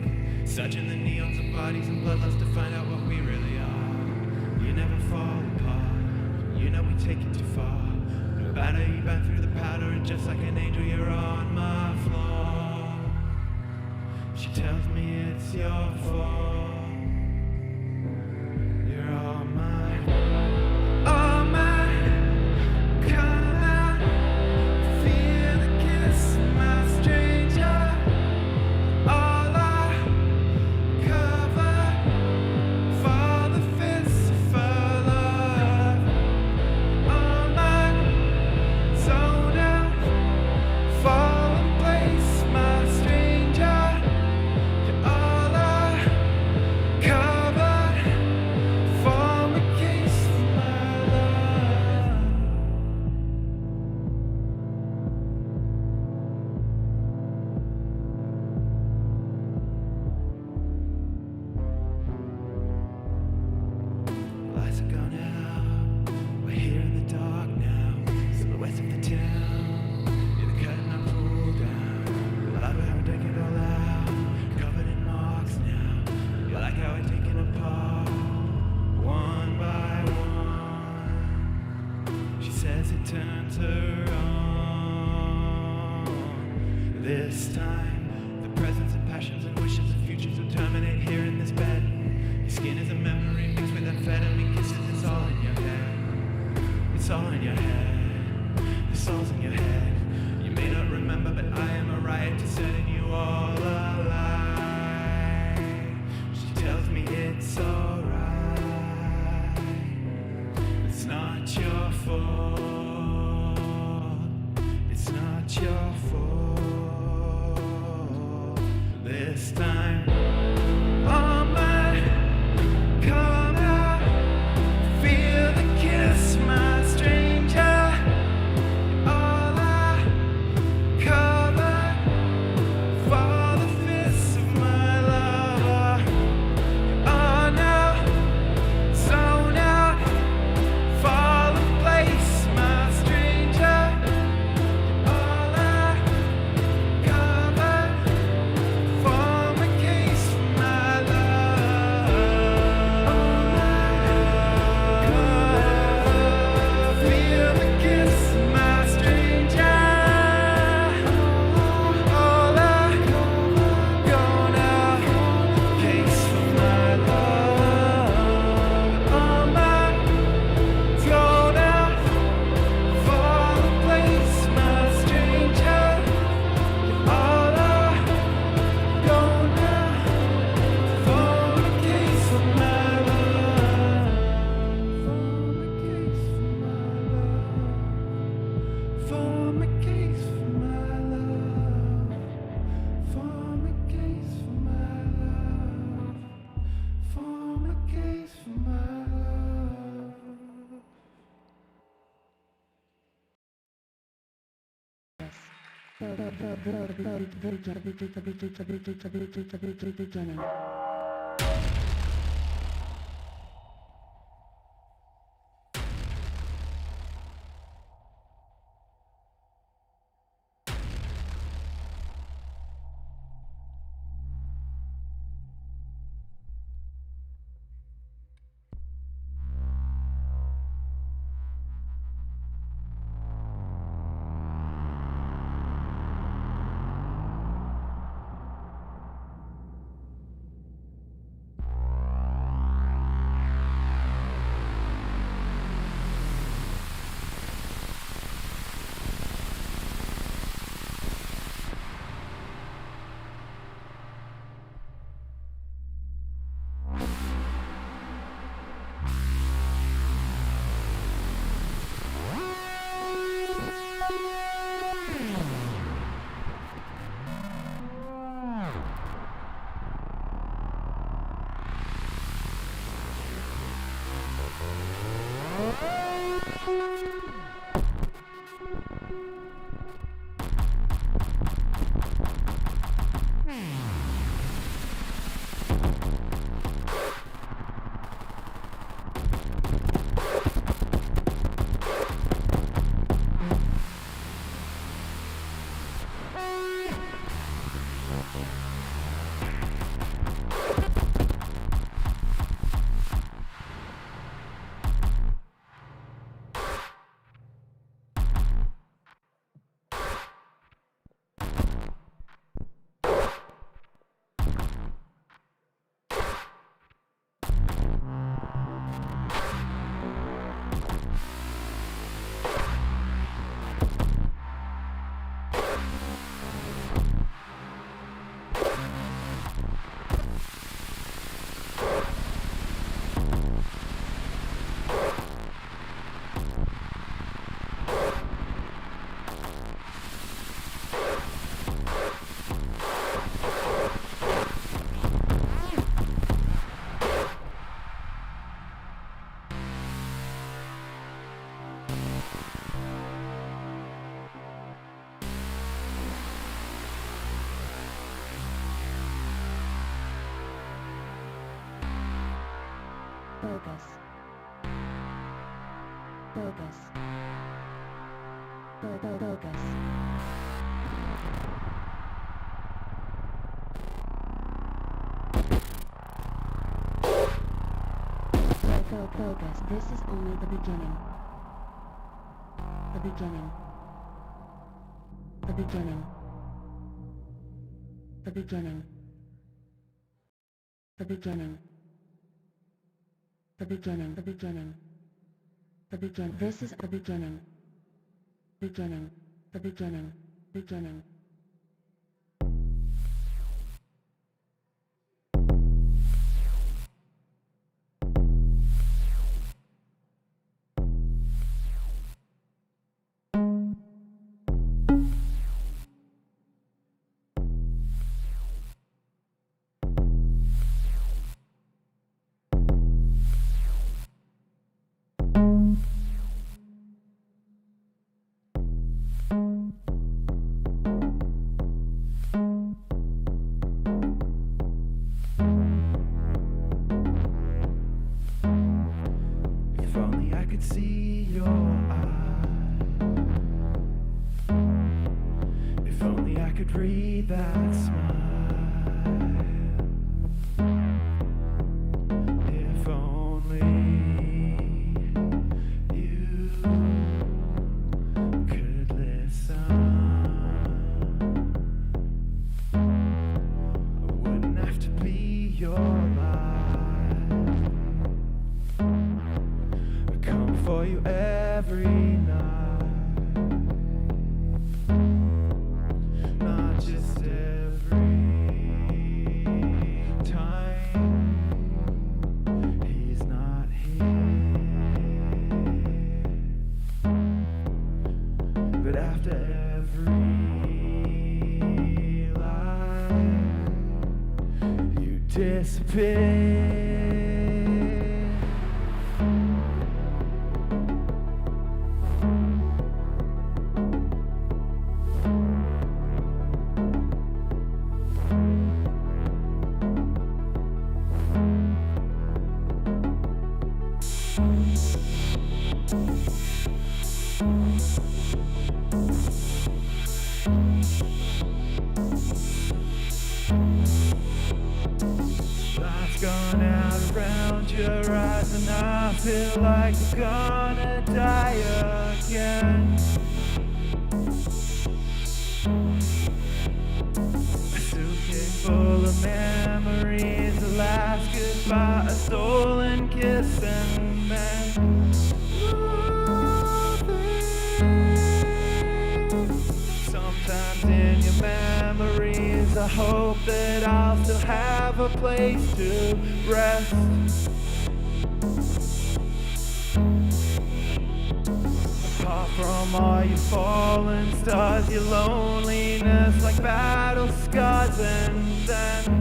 Searching the neons of bodies and bloodlust to find out what we really are. You never fall apart, you know we take it too far. No matter you burn through the powder and just like an angel you're on my floor. She tells me it's your fault. You're all mine, all mine. Come out, feel the kiss of my stranger. All I cover for the fist of love. All mine, zone out, fall in place, my stranger. You're all I cover, form a case for my love. Lights are gone out, we're here in the dark now. Silhouettes of the town, you're the curtain I pull down. I love how we take it all out, covered in marks now. You like how I take it apart, one by one. She says it turns her on. This time, the presence and passions and wishes and futures will terminate here in this bed. Your skin is a memory mixed with amphetamine kisses. It's all in your head. It's all in your head. This all's in your head. You may not remember, but I am a right to setting you all alive. She tells me it's alright. It's not your fault. It's not your fault. This time, all mine. Come out, feel the kiss, my stranger. All I cover for the fist of my lover. Oh no, zone out, fall in place, my stranger. All I cover, form a case for my love. Feel the kiss of my stranger. All I gonna case for my love. All my gonna fall in place, my stranger. All I gonna form a case for my love. Form a case for my love. Form a case for my love. Form a case for my love. Beginning. Focus. Focus. Focus. Focus. This is only the beginning. The beginning. The beginning. The beginning. The beginning. The beginning, the beginning, the begin. This is the beginning, beginning, the beginning, beginning. See your eyes. If only I could read that smile. If only you could listen. I wouldn't have to be your life. For you every night, not just every time he's not here, but after every lie, you disappear. Light's gone out around your eyes and I feel like we're gonna die again. A suitcase full of memories, the last goodbye, a stolen kiss, and then sometimes in your memories I hope that I'll still have a place to rest. Apart from all your fallen stars, your loneliness like battle scars, and then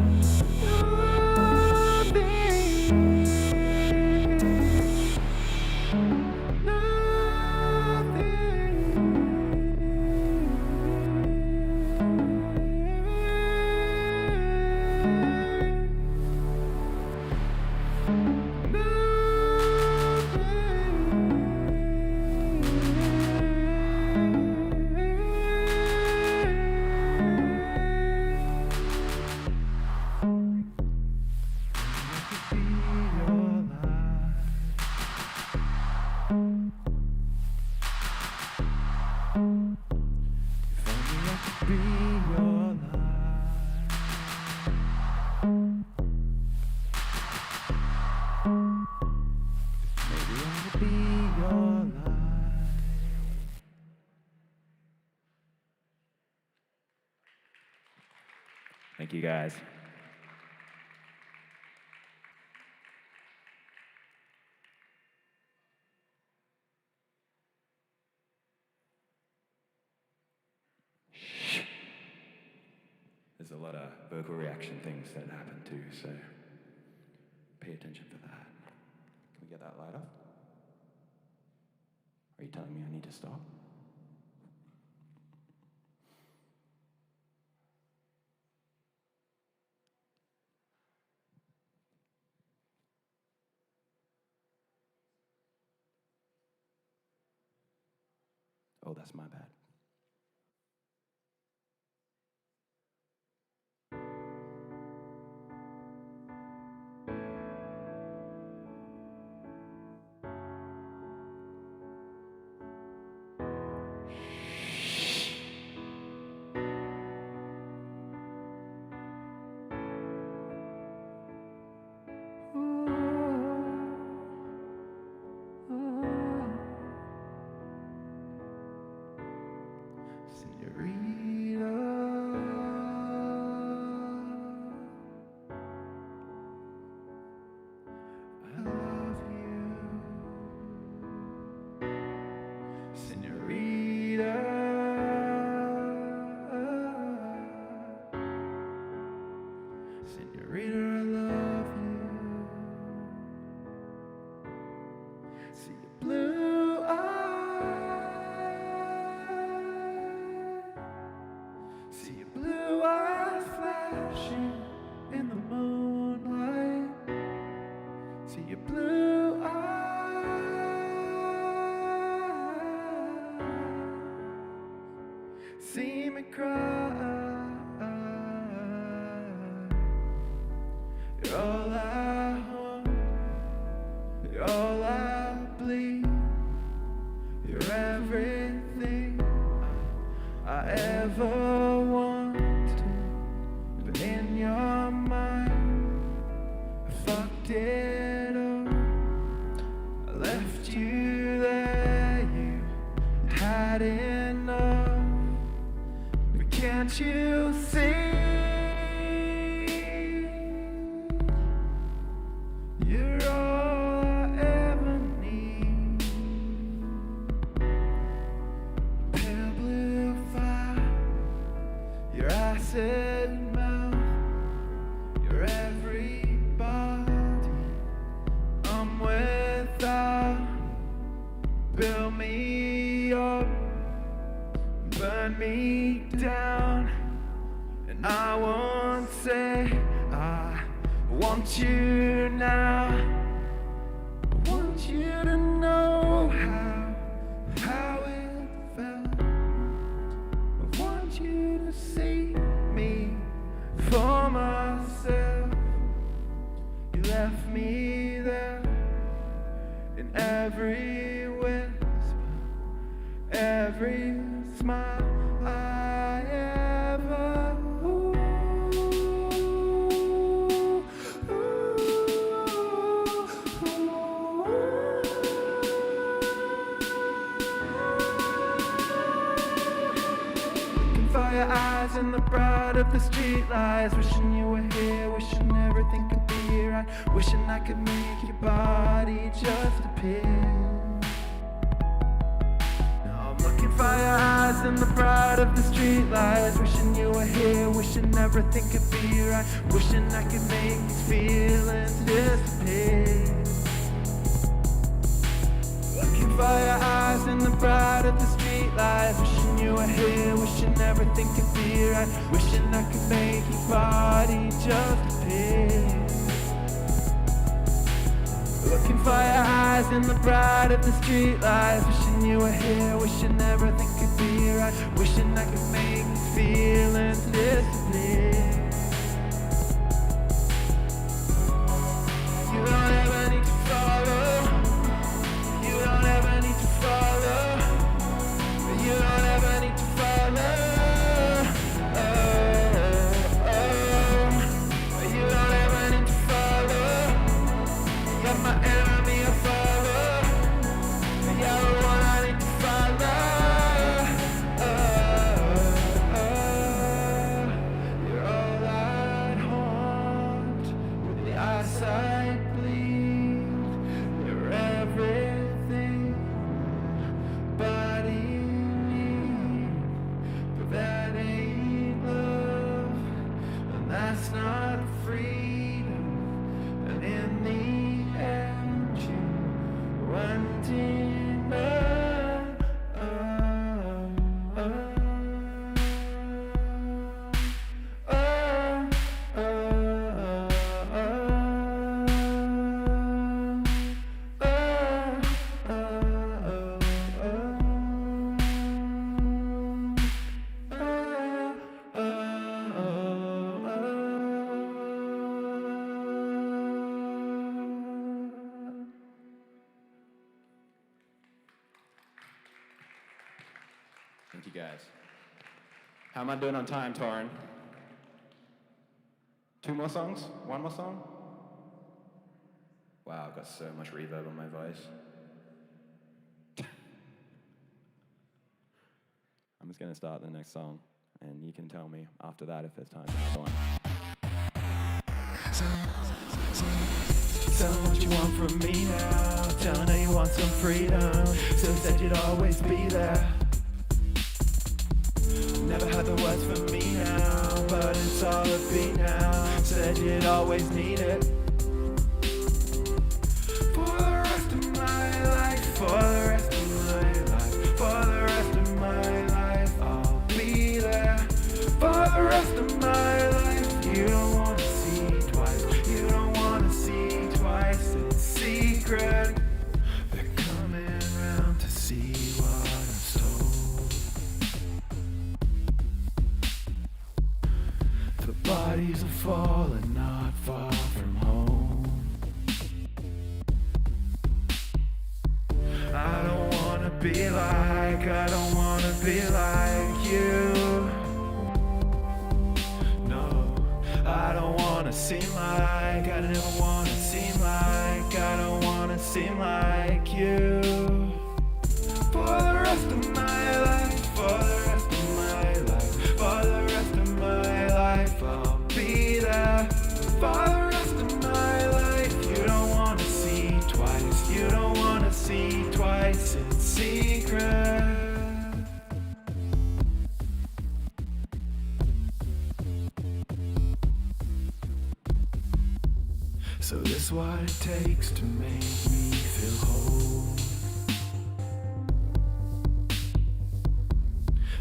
be your light. Maybe I'll be your light. Thank you guys. There's a lot of vocal reaction things that happen too, so pay attention for that. Can we get that light off? Are you telling me I need to stop? Oh, that's my bad. In the bright of the street lights, wishing you were here, wishing everything could be right, wishing I could make your body just appear. Now I'm looking for your eyes in the bright of the street lights, wishing you were here, wishing everything could be right, wishing I could make these feelings disappear. Looking for your eyes in the bright of the street lights, wishing you were here, wishing everything could be right, wishing I could make your body just appear. Looking for your eyes in the bright of the street lights, wishing you were here, wishing everything could be right, wishing I could make these feelings disappear. You don't ever need to follow. You don't ever need to follow. You don't ever need to follow. guys. How am I doing on time, Torin? 2 more songs? 1 more song? Wow, I've got so much reverb on my voice. I'm just gonna start the next song, and you can tell me after that if there's time for another one. Tell them what you want from me now. Tell them that you want some freedom. So said you'd always be there. Never had the words for me now, but it's all a beat now. Said you'd always need it. For the rest of my life, for the rest of my life, for the rest of my life, I'll be there. For the rest of my life, you don't want to see twice. You don't want to see twice. It's secret. They're coming round to see what I've stole. The bodies are falling not far from home. I don't wanna be like, I don't wanna be like you. No, I don't wanna seem like, I never wanna seem like, I don't wanna seem like you. For the rest of my life, for the rest of my life, for the rest of my life, I'll be there. For the rest of my life, you don't wanna see twice, you don't wanna see twice, it's secret. So this is what it takes to make me feel whole.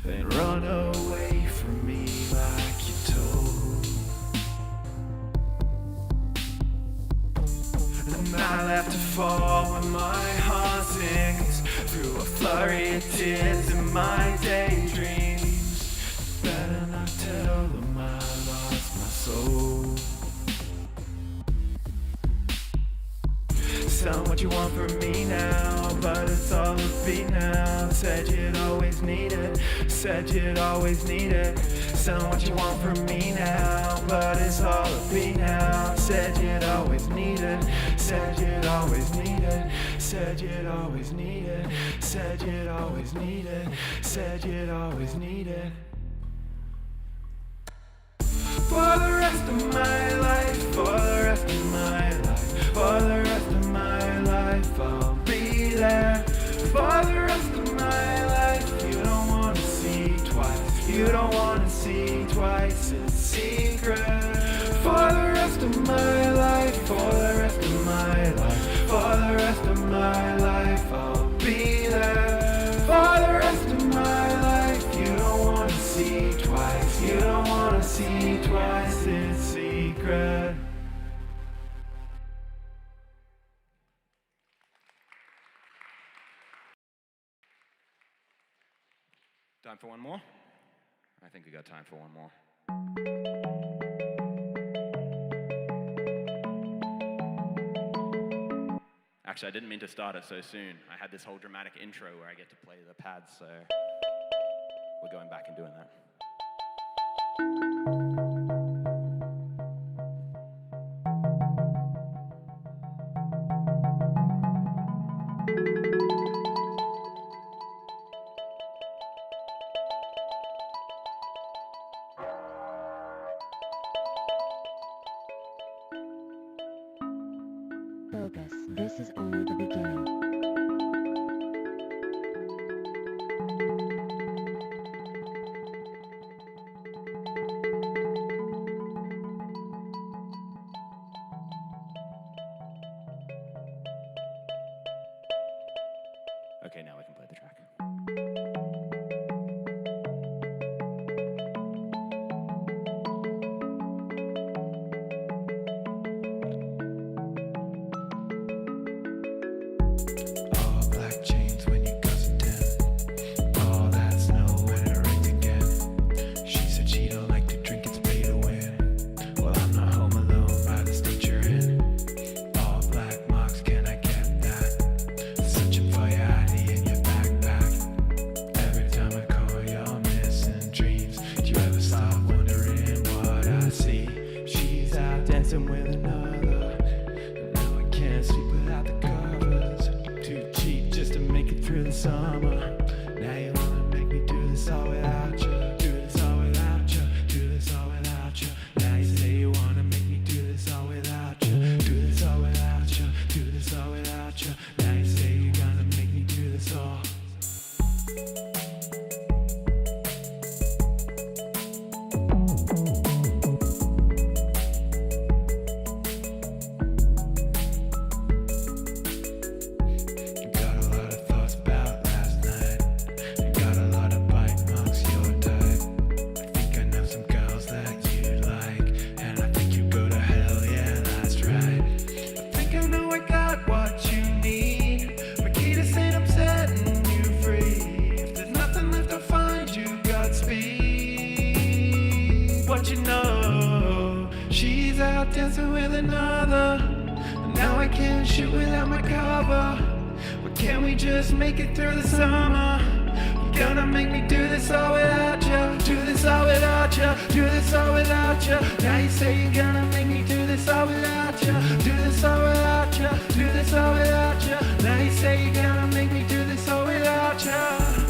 Then run away from me like you told. And I'll have to fall when my heart sinks through a flurry of tears in my daydreams. Better not tell them I lost my soul. Tell them what you want from me now, but it's all a beat now. Said you'd always need it, said you'd always need it. Tell them what you want from me now, but it's all a beat now. Said you'd always need it, said you'd always need it. Said you'd always need it, said you'd always need it. Said you'd always need it. For the rest of my life, for the rest of my life, for the rest of my life, I'll be there. For the rest of my life, you don't want to see twice, you don't want to see twice, it's secret. For the rest of my life, for the rest of my life, for the rest of my life, I'll be there. For the rest of my life, you don't want to see twice, you don't want to see twice, it's secret. Time for one more? I think we got time for one more. Actually, I didn't mean to start it so soon. I had this whole dramatic intro where I get to play the pads, so we're going back and doing that. Focus. This is only the beginning. Okay, now we can play the track. what you know. She's out dancing with another. Now I can't shoot without my cover. But can we just make it through the summer? You're gonna make me do this all without you. Do this all without you. Do this all without you. Now you say you're gonna make me do this all without you. Do this all without you. Do this all without you. Now you say you're gonna make me do this all without you.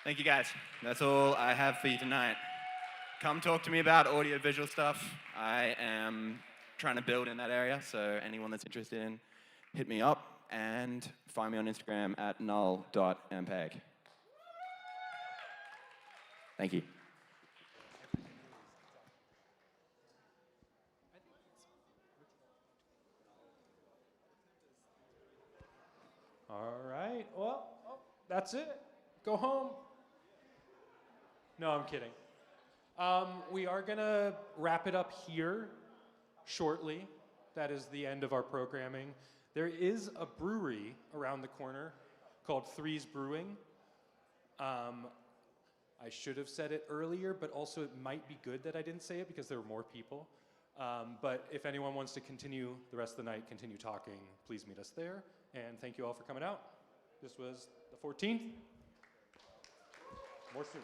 Thank you guys. That's all I have for you tonight. Come talk to me about audio-visual stuff. I am trying to build in that area, so anyone that's interested in, hit me up and find me on Instagram at null.mpeg. Thank you. All right, well, that's it. Go home. No, I'm kidding. We are going to wrap it up here shortly. That is the end of our programming. There is a brewery around the corner called Three's Brewing. I should have said it earlier, but also it might be good that I didn't say it because there were more people. But if anyone wants to continue the rest of the night, continue talking, please meet us there. And thank you all for coming out. This was the 14th. More soon.